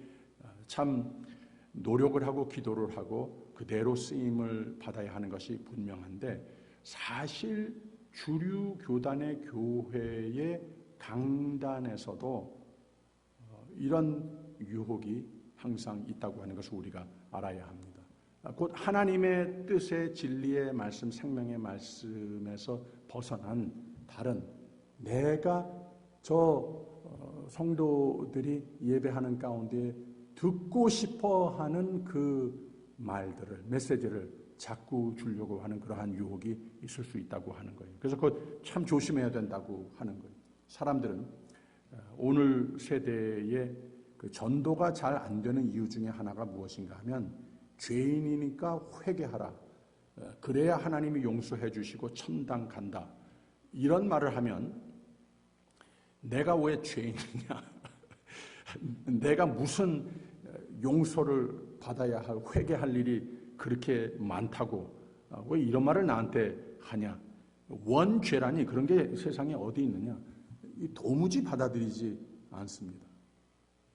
S2: 참 노력을 하고 기도를 하고 그대로 쓰임을 받아야 하는 것이 분명한데, 사실 주류 교단의 교회의 강단에서도 이런 유혹이 항상 있다고 하는 것을 우리가 알아야 합니다. 곧 하나님의 뜻의 진리의 말씀, 생명의 말씀에서 벗어난 다른, 내가 저 성도들이 예배하는 가운데 듣고 싶어 하는 그 말들을, 메시지를 자꾸 주려고 하는 그러한 유혹이 있을 수 있다고 하는 거예요. 그래서 그것 참 조심해야 된다고 하는 거예요. 사람들은 오늘 세대의 그 전도가 잘 안 되는 이유 중에 하나가 무엇인가 하면, 죄인이니까 회개하라. 그래야 하나님이 용서해 주시고 천당 간다. 이런 말을 하면 내가 왜 죄인이냐? 내가 무슨 용서를 받아야 할, 회개할 일이 그렇게 많다고 왜 이런 말을 나한테 하냐? 원죄라니 그런 게 세상에 어디 있느냐? 도무지 받아들이지 않습니다.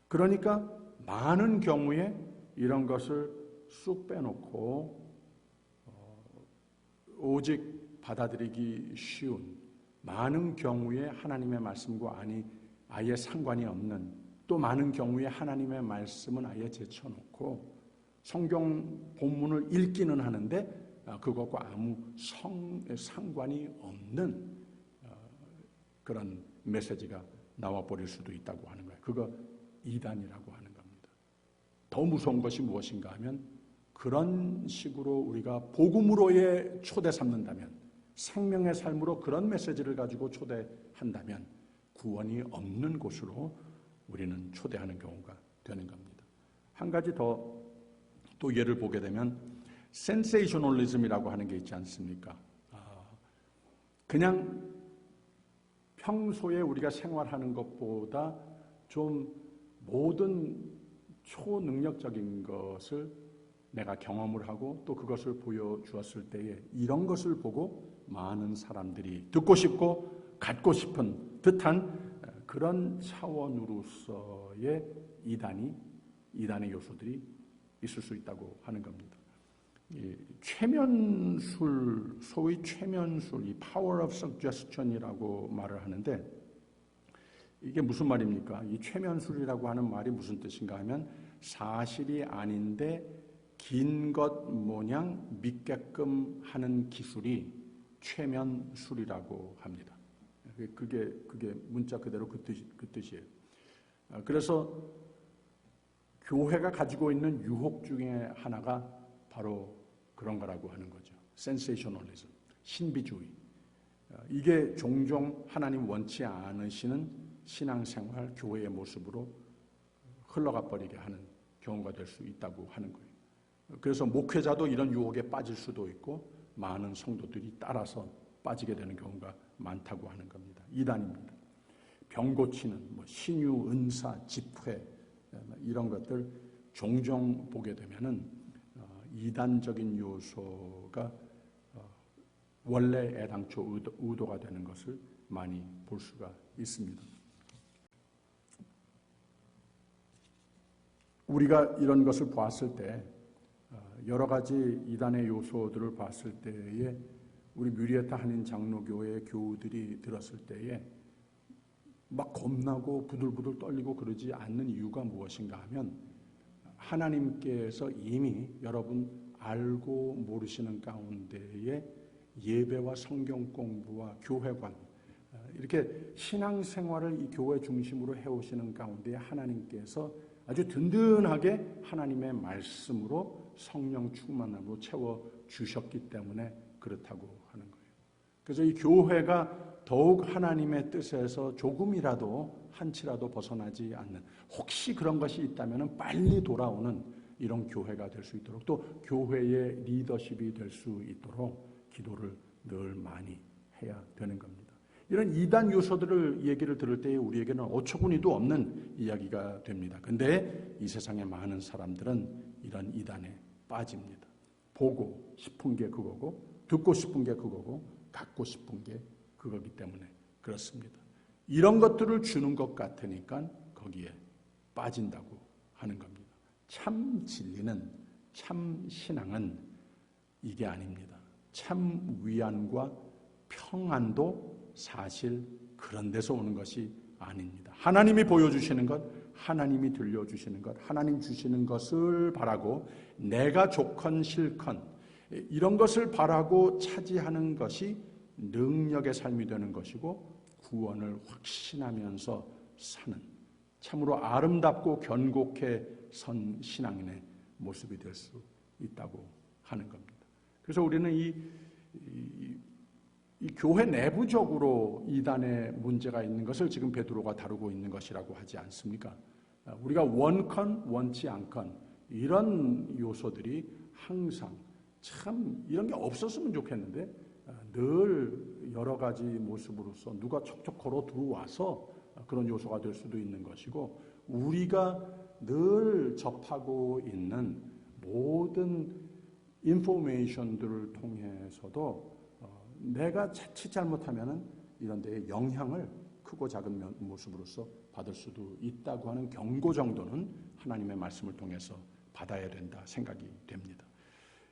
S2: 그러니까 많은 경우에 이런 것을 쑥 빼놓고 오직 받아들이기 쉬운, 많은 경우에 하나님의 말씀과 아예 상관이 없는, 또 많은 경우에 하나님의 말씀은 아예 제쳐놓고 성경 본문을 읽기는 하는데 그것과 아무 상관이 없는 그런 메시지가 나와버릴 수도 있다고 하는 거예요. 그거 이단이라고 하는 겁니다. 더 무서운 것이 무엇인가 하면, 그런 식으로 우리가 복음으로의 초대 삼는다면, 생명의 삶으로 그런 메시지를 가지고 초대한다면 구원이 없는 곳으로 우리는 초대하는 경우가 되는 겁니다. 한 가지 더 또 예를 보게 되면 센세이셔널리즘이라고 하는 게 있지 않습니까? 그냥 평소에 우리가 생활하는 것보다 좀 모든 초능력적인 것을 내가 경험을 하고 또 그것을 보여주었을 때에 이런 것을 보고 많은 사람들이 듣고 싶고 갖고 싶은 듯한 그런 차원으로서의 이단의 요소들이 있을 수 있다고 하는 겁니다. 이 최면술, 소위 최면술, 이 power of suggestion이라고 말을 하는데 이게 무슨 말입니까? 이 최면술이라고 하는 말이 무슨 뜻인가 하면 사실이 아닌데 긴 것 모양 믿게끔 하는 기술이 최면술이라고 합니다. 그게 문자 그대로 그 뜻이에요. 그래서 교회가 가지고 있는 유혹 중에 하나가 바로 그런 거라고 하는 거죠. 센세이셔널리즘, 신비주의. 이게 종종 하나님 원치 않으시는 신앙생활, 교회의 모습으로 흘러가 버리게 하는 경우가 될 수 있다고 하는 거예요. 그래서 목회자도 이런 유혹에 빠질 수도 있고 많은 성도들이 따라서 빠지게 되는 경우가 많다고 하는 겁니다. 이단입니다. 병 고치는 신유, 은사, 집회 이런 것들 종종 보게 되면은 이단적인 요소가 원래 애당초 의도가 되는 것을 많이 볼 수가 있습니다. 우리가 이런 것을 보았을 때 여러 가지 이단의 요소들을 봤을 때에 우리 뮤리에타 한인 장로교회 교우들이 들었을 때에 막 겁나고 부들부들 떨리고 그러지 않는 이유가 무엇인가 하면 하나님께서 이미 여러분 알고 모르시는 가운데에 예배와 성경 공부와 교회관 이렇게 신앙생활을 이 교회 중심으로 해오시는 가운데 하나님께서 아주 든든하게 하나님의 말씀으로 성령 충만함으로 채워주셨기 때문에 그렇다고 하는 거예요. 그래서 이 교회가 더욱 하나님의 뜻에서 조금이라도 한치라도 벗어나지 않는 혹시 그런 것이 있다면 빨리 돌아오는 이런 교회가 될 수 있도록 또 교회의 리더십이 될 수 있도록 기도를 늘 많이 해야 되는 겁니다. 이런 이단 요소들을 얘기를 들을 때에 우리에게는 어처구니도 없는 이야기가 됩니다. 근데 이 세상의 많은 사람들은 이런 이단에 빠집니다. 보고 싶은 게 그거고 듣고 싶은 게 그거고 갖고 싶은 게 그거기 때문에 그렇습니다. 이런 것들을 주는 것 같으니까 거기에 빠진다고 하는 겁니다. 참 진리는, 참 신앙은 이게 아닙니다. 참 위안과 평안도 사실 그런 데서 오는 것이 아닙니다. 하나님이 보여주시는 것, 하나님이 들려주시는 것, 하나님 주시는 것을 바라고 내가 좋건 싫건 이런 것을 바라고 차지하는 것이 능력의 삶이 되는 것이고 구원을 확신하면서 사는 참으로 아름답고 견고케 선 신앙인의 모습이 될 수 있다고 하는 겁니다. 그래서 우리는 이 교회 내부적으로 이단의 문제가 있는 것을 지금 베드로가 다루고 있는 것이라고 하지 않습니까? 우리가 원컨 원치 않건 이런 요소들이 항상 참 이런 게 없었으면 좋겠는데 늘 여러 가지 모습으로서 누가 척척 걸어 들어와서 그런 요소가 될 수도 있는 것이고 우리가 늘 접하고 있는 모든 인포메이션들을 통해서도 내가 자칫 잘못하면은 이런 데에 영향을 크고 작은 모습으로서 받을 수도 있다고 하는 경고 정도는 하나님의 말씀을 통해서 받아야 된다 생각이 됩니다.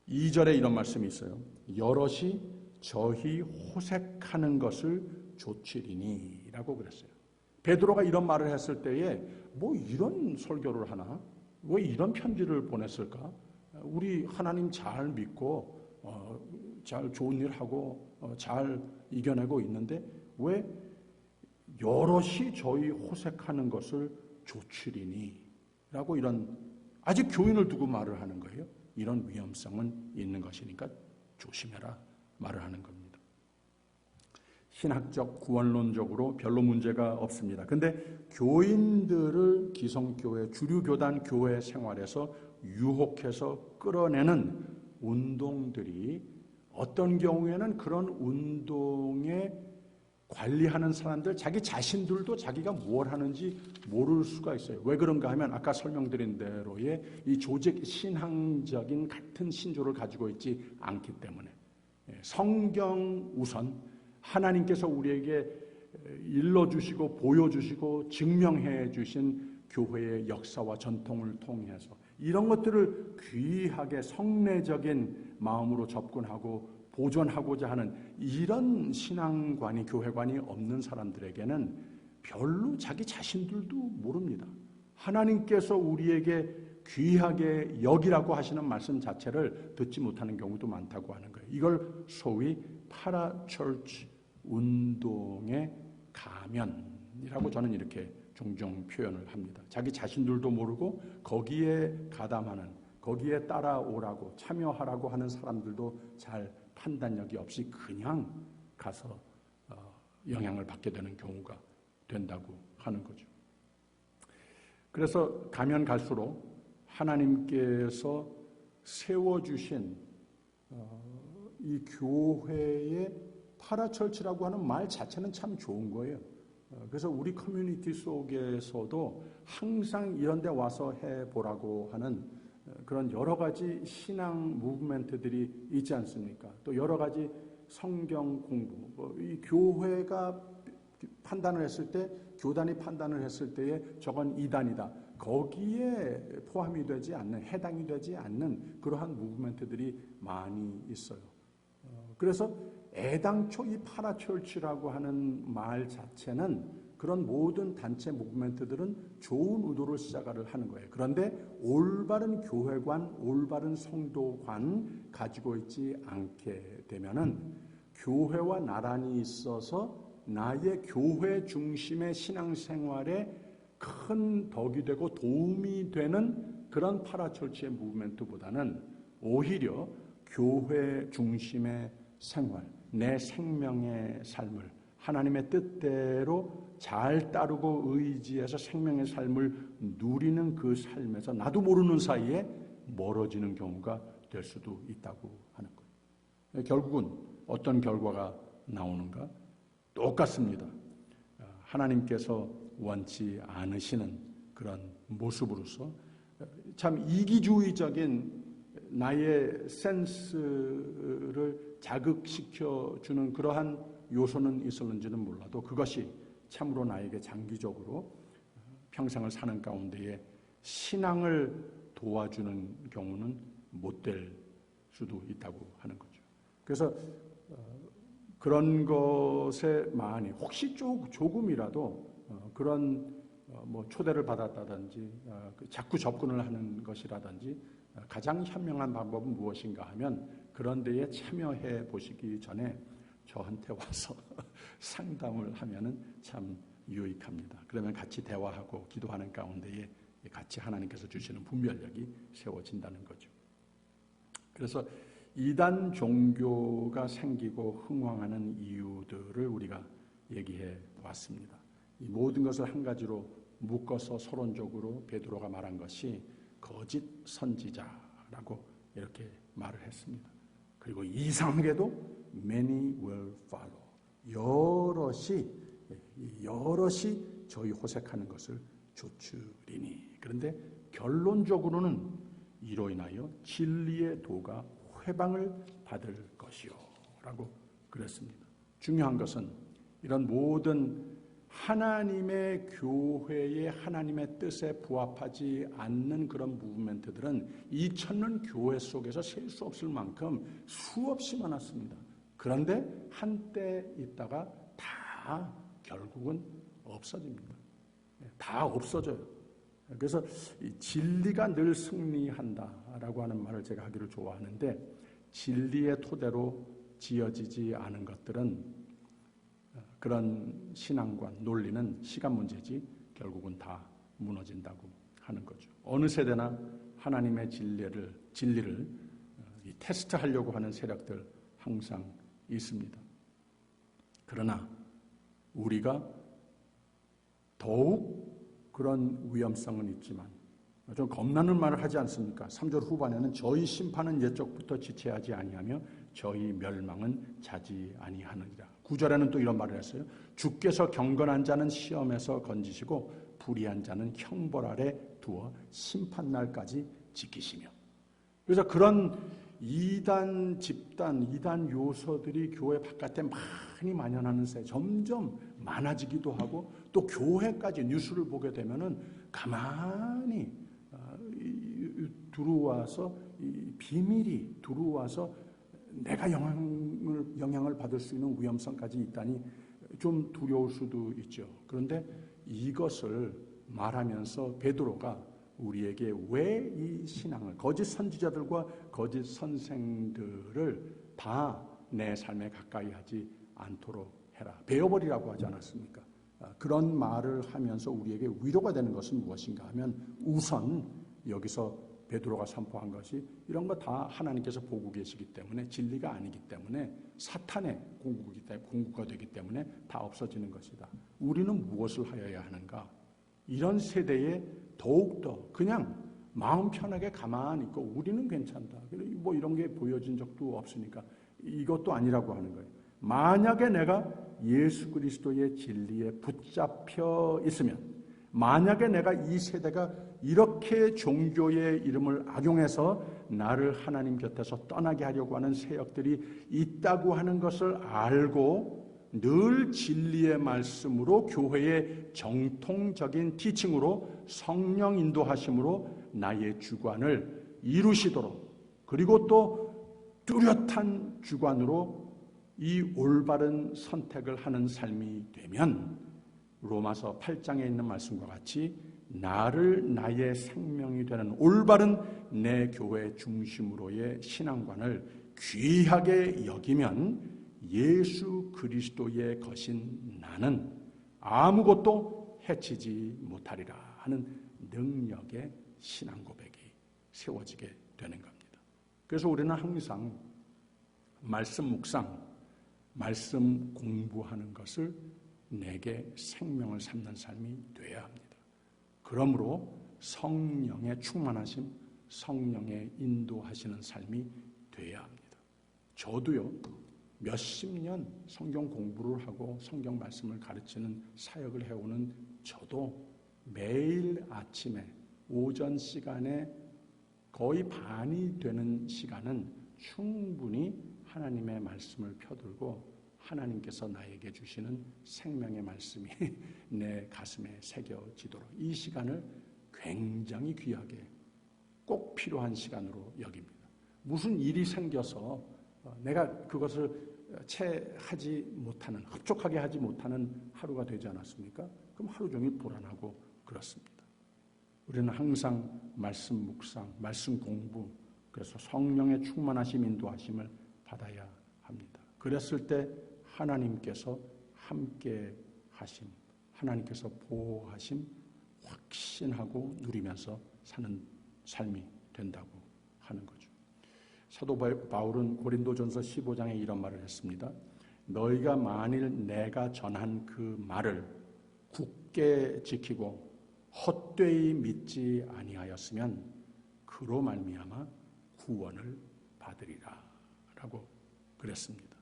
S2: 2절에 이런 말씀이 있어요. 여럿이 저희 호색하는 것을 조치리니 라고 그랬어요. 베드로가 이런 말을 했을 때에 뭐 이런 설교를 하나? 왜 이런 편지를 보냈을까? 우리 하나님 잘 믿고 잘 좋은 일 하고 잘 이겨내고 있는데 왜 여럿이 저희 호색하는 것을 조치리니 라고 이런 아직 교인을 두고 말을 하는 거예요. 이런 위험성은 있는 것이니까 조심해라 말을 하는 겁니다. 신학적 구원론적으로 별로 문제가 없습니다. 근데 교인들을 기성교회 주류교단 교회 생활에서 유혹해서 끌어내는 운동들이 어떤 경우에는 그런 운동에 관리하는 사람들 자기 자신들도 자기가 뭘 하는지 모를 수가 있어요. 왜 그런가 하면 아까 설명드린 대로의 이 조직 신앙적인 같은 신조를 가지고 있지 않기 때문에 성경 우선 하나님께서 우리에게 일러주시고 보여주시고 증명해 주신 교회의 역사와 전통을 통해서 이런 것들을 귀하게 성례적인 마음으로 접근하고 보존하고자 하는 이런 신앙관이 교회관이 없는 사람들에게는 별로 자기 자신들도 모릅니다. 하나님께서 우리에게 귀하게 여기라고 하시는 말씀 자체를 듣지 못하는 경우도 많다고 하는 거예요. 이걸 소위 파라처치 운동의 가면이라고 저는 이렇게 종종 표현을 합니다. 자기 자신들도 모르고 거기에 가담하는, 거기에 따라오라고 참여하라고 하는 사람들도 잘 판단력이 없이 그냥 가서 영향을 받게 되는 경우가 된다고 하는 거죠. 그래서 가면 갈수록 하나님께서 세워주신 이 교회의 파라철치라고 하는 말 자체는 참 좋은 거예요. 그래서 우리 커뮤니티 속에서도 항상 이런 데 와서 해보라고 하는 그런 여러 가지 신앙 무브멘트들이 있지 않습니까? 또 여러 가지 성경 공부, 이 교회가 판단을 했을 때, 교단이 판단을 했을 때에 저건 이단이다. 거기에 포함이 되지 않는, 해당이 되지 않는 그러한 무브멘트들이 많이 있어요. 그래서 애당초 이 파라철치라고 하는 말 자체는 그런 모든 단체 무브멘트들은 좋은 의도로 시작을 하는 거예요. 그런데 올바른 교회관, 올바른 성도관 가지고 있지 않게 되면은 교회와 나란히 있어서 나의 교회 중심의 신앙생활에 큰 덕이 되고 도움이 되는 그런 파라철치의 무브멘트보다는 오히려 교회 중심의 생활, 내 생명의 삶을 하나님의 뜻대로 잘 따르고 의지해서 생명의 삶을 누리는 그 삶에서 나도 모르는 사이에 멀어지는 경우가 될 수도 있다고 하는 거예요. 결국은 어떤 결과가 나오는가? 똑같습니다. 하나님께서 원치 않으시는 그런 모습으로서 참 이기주의적인 나의 센스를 자극시켜주는 그러한 요소는 있었는지는 몰라도 그것이 참으로 나에게 장기적으로 평생을 사는 가운데에 신앙을 도와주는 경우는 못 될 수도 있다고 하는 거죠. 그래서 그런 것에 많이 혹시 조금이라도 그런 뭐 초대를 받았다든지 자꾸 접근을 하는 것이라든지 가장 현명한 방법은 무엇인가 하면 그런 데에 참여해 보시기 전에 저한테 와서 상담을 하면은 참 유익합니다. 그러면 같이 대화하고 기도하는 가운데에 같이 하나님께서 주시는 분별력이 세워진다는 거죠. 그래서 이단 종교가 생기고 흥왕하는 이유들을 우리가 얘기해 왔습니다. 이 모든 것을 한 가지로 묶어서 서론적으로 베드로가 말한 것이 거짓 선지자라고 이렇게 말을 했습니다. 그리고 이상하게도 many will follow. 여럿이 저희 호색하는 것을 조추리니. 그런데 결론적으로는 이로 인하여 진리의 도가 회방을 받을 것이요 라고 그랬습니다. 중요한 것은 이런 모든 하나님의 교회의 하나님의 뜻에 부합하지 않는 그런 무브멘트들은 2000년 교회 속에서 셀 수 없을 만큼 수없이 많았습니다. 그런데 한때 있다가 다 결국은 없어집니다. 다 없어져요. 그래서 진리가 늘 승리한다라고 하는 말을 제가 하기를 좋아하는데 진리의 토대로 지어지지 않은 것들은 그런 신앙관, 논리는 시간 문제지 결국은 다 무너진다고 하는 거죠. 어느 세대나 하나님의 진리를 테스트하려고 하는 세력들 항상 있습니다. 그러나 우리가 더욱 그런 위험성은 있지만 좀 겁나는 말을 하지 않습니까? 3절 후반에는 저희 심판은 옛적부터 지체하지 아니하며 저희 멸망은 자지 아니하느니라. 9절에는 또 이런 말을 했어요. 주께서 경건한 자는 시험에서 건지시고 불의한 자는 형벌 아래 두어 심판날까지 지키시며. 그래서 그런 이단 집단, 이단 요소들이 교회 바깥에 많이 만연하는 새 점점 많아지기도 하고 또 교회까지 뉴스를 보게 되면은 가만히 들어와서 비밀이 들어와서 내가 영향을 받을 수 있는 위험성까지 있다니 좀 두려울 수도 있죠. 그런데 이것을 말하면서 베드로가 우리에게 왜 이 신앙을 거짓 선지자들과 거짓 선생들을 다 내 삶에 가까이 하지 않도록 해라. 베어버리라고 하지 않았습니까? 그런 말을 하면서 우리에게 위로가 되는 것은 무엇인가 하면 우선 여기서 베드로가 선포한 것이 이런 거 다 하나님께서 보고 계시기 때문에 진리가 아니기 때문에 사탄의 공구가 되기 때문에 다 없어지는 것이다. 우리는 무엇을 하여야 하는가? 이런 세대에 더욱더 그냥 마음 편하게 가만히 있고 우리는 괜찮다. 뭐 이런 게 보여진 적도 없으니까 이것도 아니라고 하는 거예요. 만약에 내가 예수 그리스도의 진리에 붙잡혀 있으면, 만약에 내가 이 세대가 이렇게 종교의 이름을 악용해서 나를 하나님 곁에서 떠나게 하려고 하는 세력들이 있다고 하는 것을 알고 늘 진리의 말씀으로 교회의 정통적인 티칭으로 성령 인도하심으로 나의 주관을 이루시도록, 그리고 또 뚜렷한 주관으로 이 올바른 선택을 하는 삶이 되면 로마서 8장에 있는 말씀과 같이 나를 나의 생명이 되는 올바른 내 교회 중심으로의 신앙관을 귀하게 여기면 예수 그리스도의 것인 나는 아무것도 해치지 못하리라 하는 능력의 신앙 고백이 세워지게 되는 겁니다. 그래서 우리는 항상 말씀 묵상, 말씀 공부하는 것을 내게 생명을 삼는 삶이 되어야 합니다. 그러므로 성령의 충만하심, 성령의 인도하시는 삶이 되어야 합니다. 저도요, 몇십 년 성경 공부를 하고 성경 말씀을 가르치는 사역을 해오는 저도 매일 아침에 오전 시간에 거의 반이 되는 시간은 충분히 하나님의 말씀을 펴들고 하나님께서 나에게 주시는 생명의 말씀이 내 가슴에 새겨지도록 이 시간을 굉장히 귀하게 꼭 필요한 시간으로 여깁니다. 무슨 일이 생겨서 내가 그것을 채하지 못하는, 흡족하게 하지 못하는 하루가 되지 않았습니까? 그럼 하루 종일 불안하고 그렇습니다. 우리는 항상 말씀 묵상, 말씀 공부, 그래서 성령의 충만하심, 인도하심을 받아야 합니다. 그랬을 때 하나님께서 함께 하심, 하나님께서 보호하심 확신하고 누리면서 사는 삶이 된다고 하는 거죠. 사도 바울은 고린도전서 15장에 이런 말을 했습니다. 너희가 만일 내가 전한 그 말을 굳게 지키고 헛되이 믿지 아니하였으면 그로 말미암아 구원을 받으리라 라고 그랬습니다.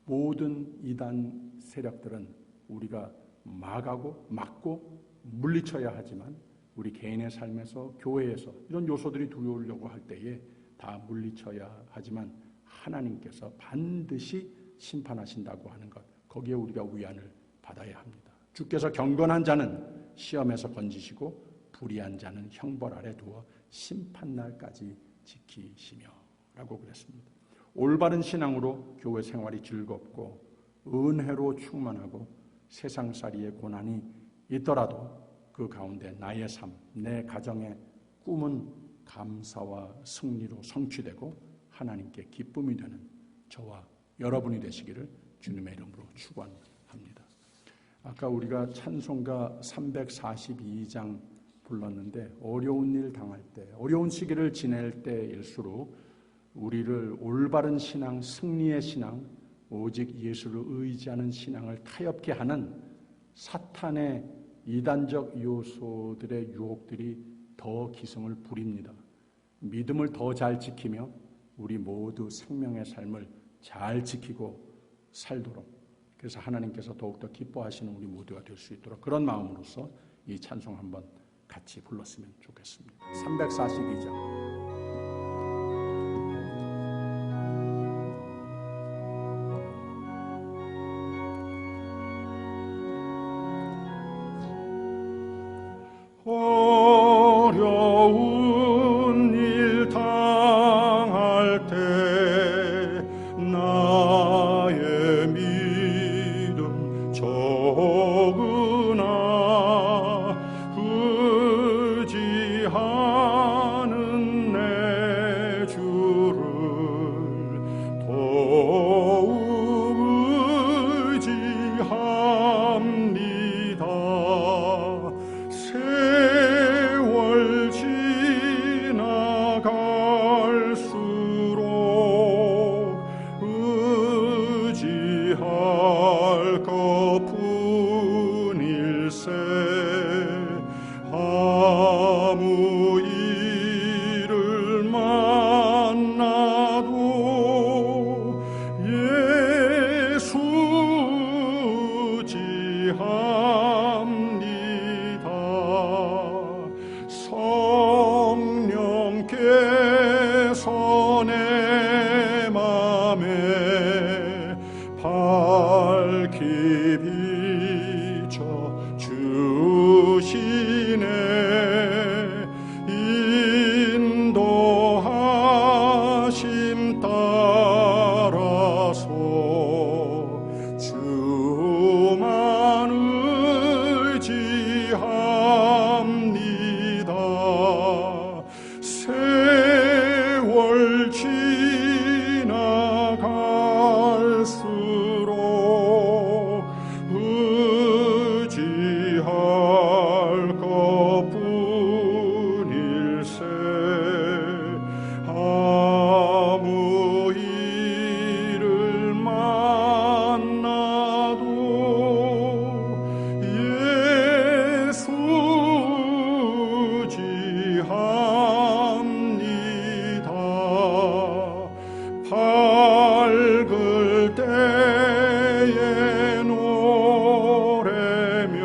S2: 모든 이단 세력들은 우리가 막고 물리쳐야 하지만 우리 개인의 삶에서, 교회에서 이런 요소들이 들어오려고 할 때에 다 물리쳐야 하지만 하나님께서 반드시 심판하신다고 하는 것, 거기에 우리가 위안을 받아야 합니다. 주께서 경건한 자는 시험에서 건지시고 불의한 자는 형벌 아래 두어 심판날까지 지키시며 라고 그랬습니다. 올바른 신앙으로 교회 생활이 즐겁고 은혜로 충만하고 세상살이의 고난이 있더라도 그 가운데 나의 삶, 내 가정의 꿈은 감사와 승리로 성취되고 하나님께 기쁨이 되는 저와 여러분이 되시기를 주님의 이름으로 축원합니다. 아까 우리가 찬송가 342장 불렀는데 어려운 일 당할 때, 어려운 시기를 지낼 때일수록 우리를 올바른 신앙, 승리의 신앙, 오직 예수를 의지하는 신앙을 타협케 하는 사탄의 이단적 요소들의 유혹들이 더 기승을 부립니다. 믿음을 더 잘 지키며 우리 모두 생명의 삶을 잘 지키고 살도록, 그래서 하나님께서 더욱더 기뻐하시는 우리 모두가 될 수 있도록 그런 마음으로서 이 찬송 한번 같이 불렀으면 좋겠습니다. 342장. 성령께서 내 맘에 밝히 비춰 주시네. 인도하심 따라서 주만 의지합니다. 세월 지나갈수록 의지할 것뿐일세. 아무 일을 만나도 예수 의지합니다. 밝을 때에 노래며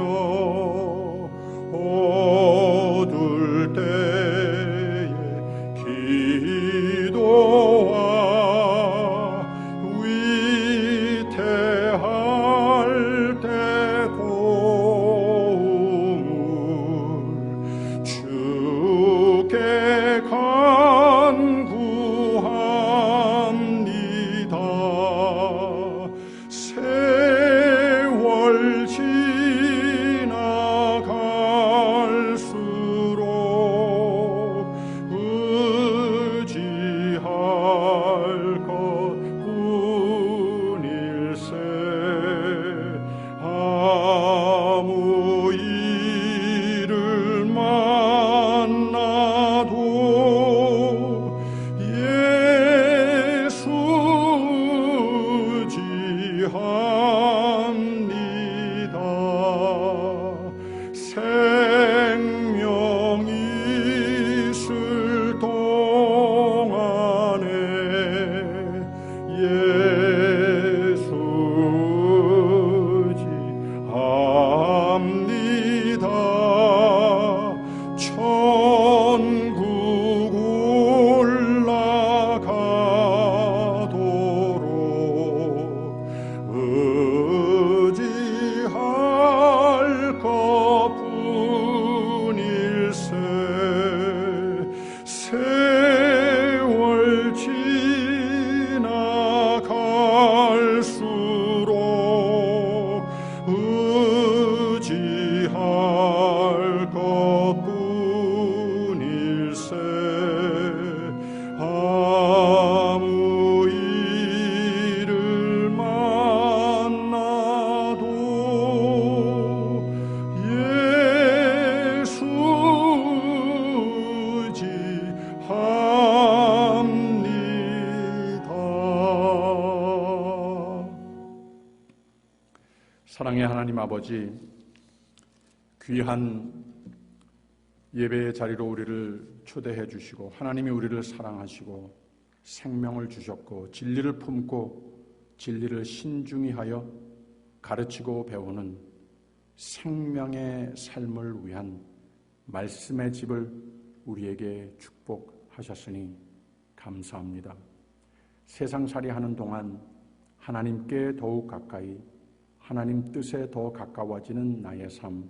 S2: 어두울 때에 기도와 위태할 때 도움을 주께 간구합니다. 세월 지나갈수록 의지할 것뿐일세. 아무 일을 만나도 예수 의지합니다. 생명 있을 동안에 예수 의지합니다. 천국 올라가도록 의지할 것뿐일세. 세월 지나갈수록 의지할 것뿐일세. 아무 일을 만나도 예수 의지합니다. 사랑의 하나님 아버지, 귀한 예배의 자리로 우리를 초대해 주시고 하나님이 우리를 사랑하시고 생명을 주셨고 진리를 품고 진리를 신중히 하여 가르치고 배우는 생명의 삶을 위한 말씀의 집을 우리에게 축복하셨으니 감사합니다. 세상살이 하는 동안 하나님께 더욱 가까이 하나님 뜻에 더 가까워지는 나의 삶,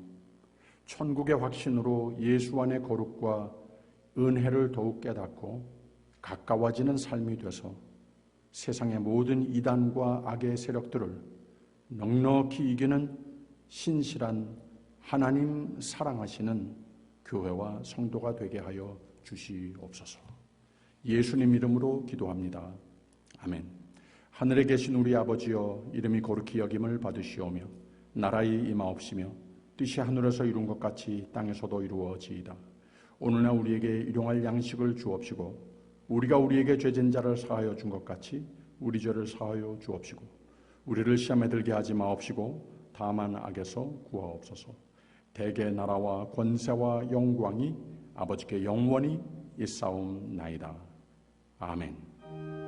S2: 천국의 확신으로 예수 안의 거룩과 은혜를 더욱 깨닫고 가까워지는 삶이 돼서 세상의 모든 이단과 악의 세력들을 넉넉히 이기는 신실한 하나님 사랑하시는 교회와 성도가 되게 하여 주시옵소서. 예수님 이름으로 기도합니다. 아멘. 하늘에 계신 우리 아버지여, 이름이 거룩히 여김을 받으시오며 나라의 임하옵시며 뜻이 하늘에서 이룬 것 같이 땅에서도 이루어지이다. 오늘날 우리에게 일용할 양식을 주옵시고 우리가 우리에게 죄진 자를 사하여 준 것 같이 우리 죄를 사하여 주옵시고 우리를 시험에 들게 하지 마옵시고 다만 악에서 구하옵소서. 대개 나라와 권세와 영광이 아버지께 영원히 있사옵나이다. 아멘.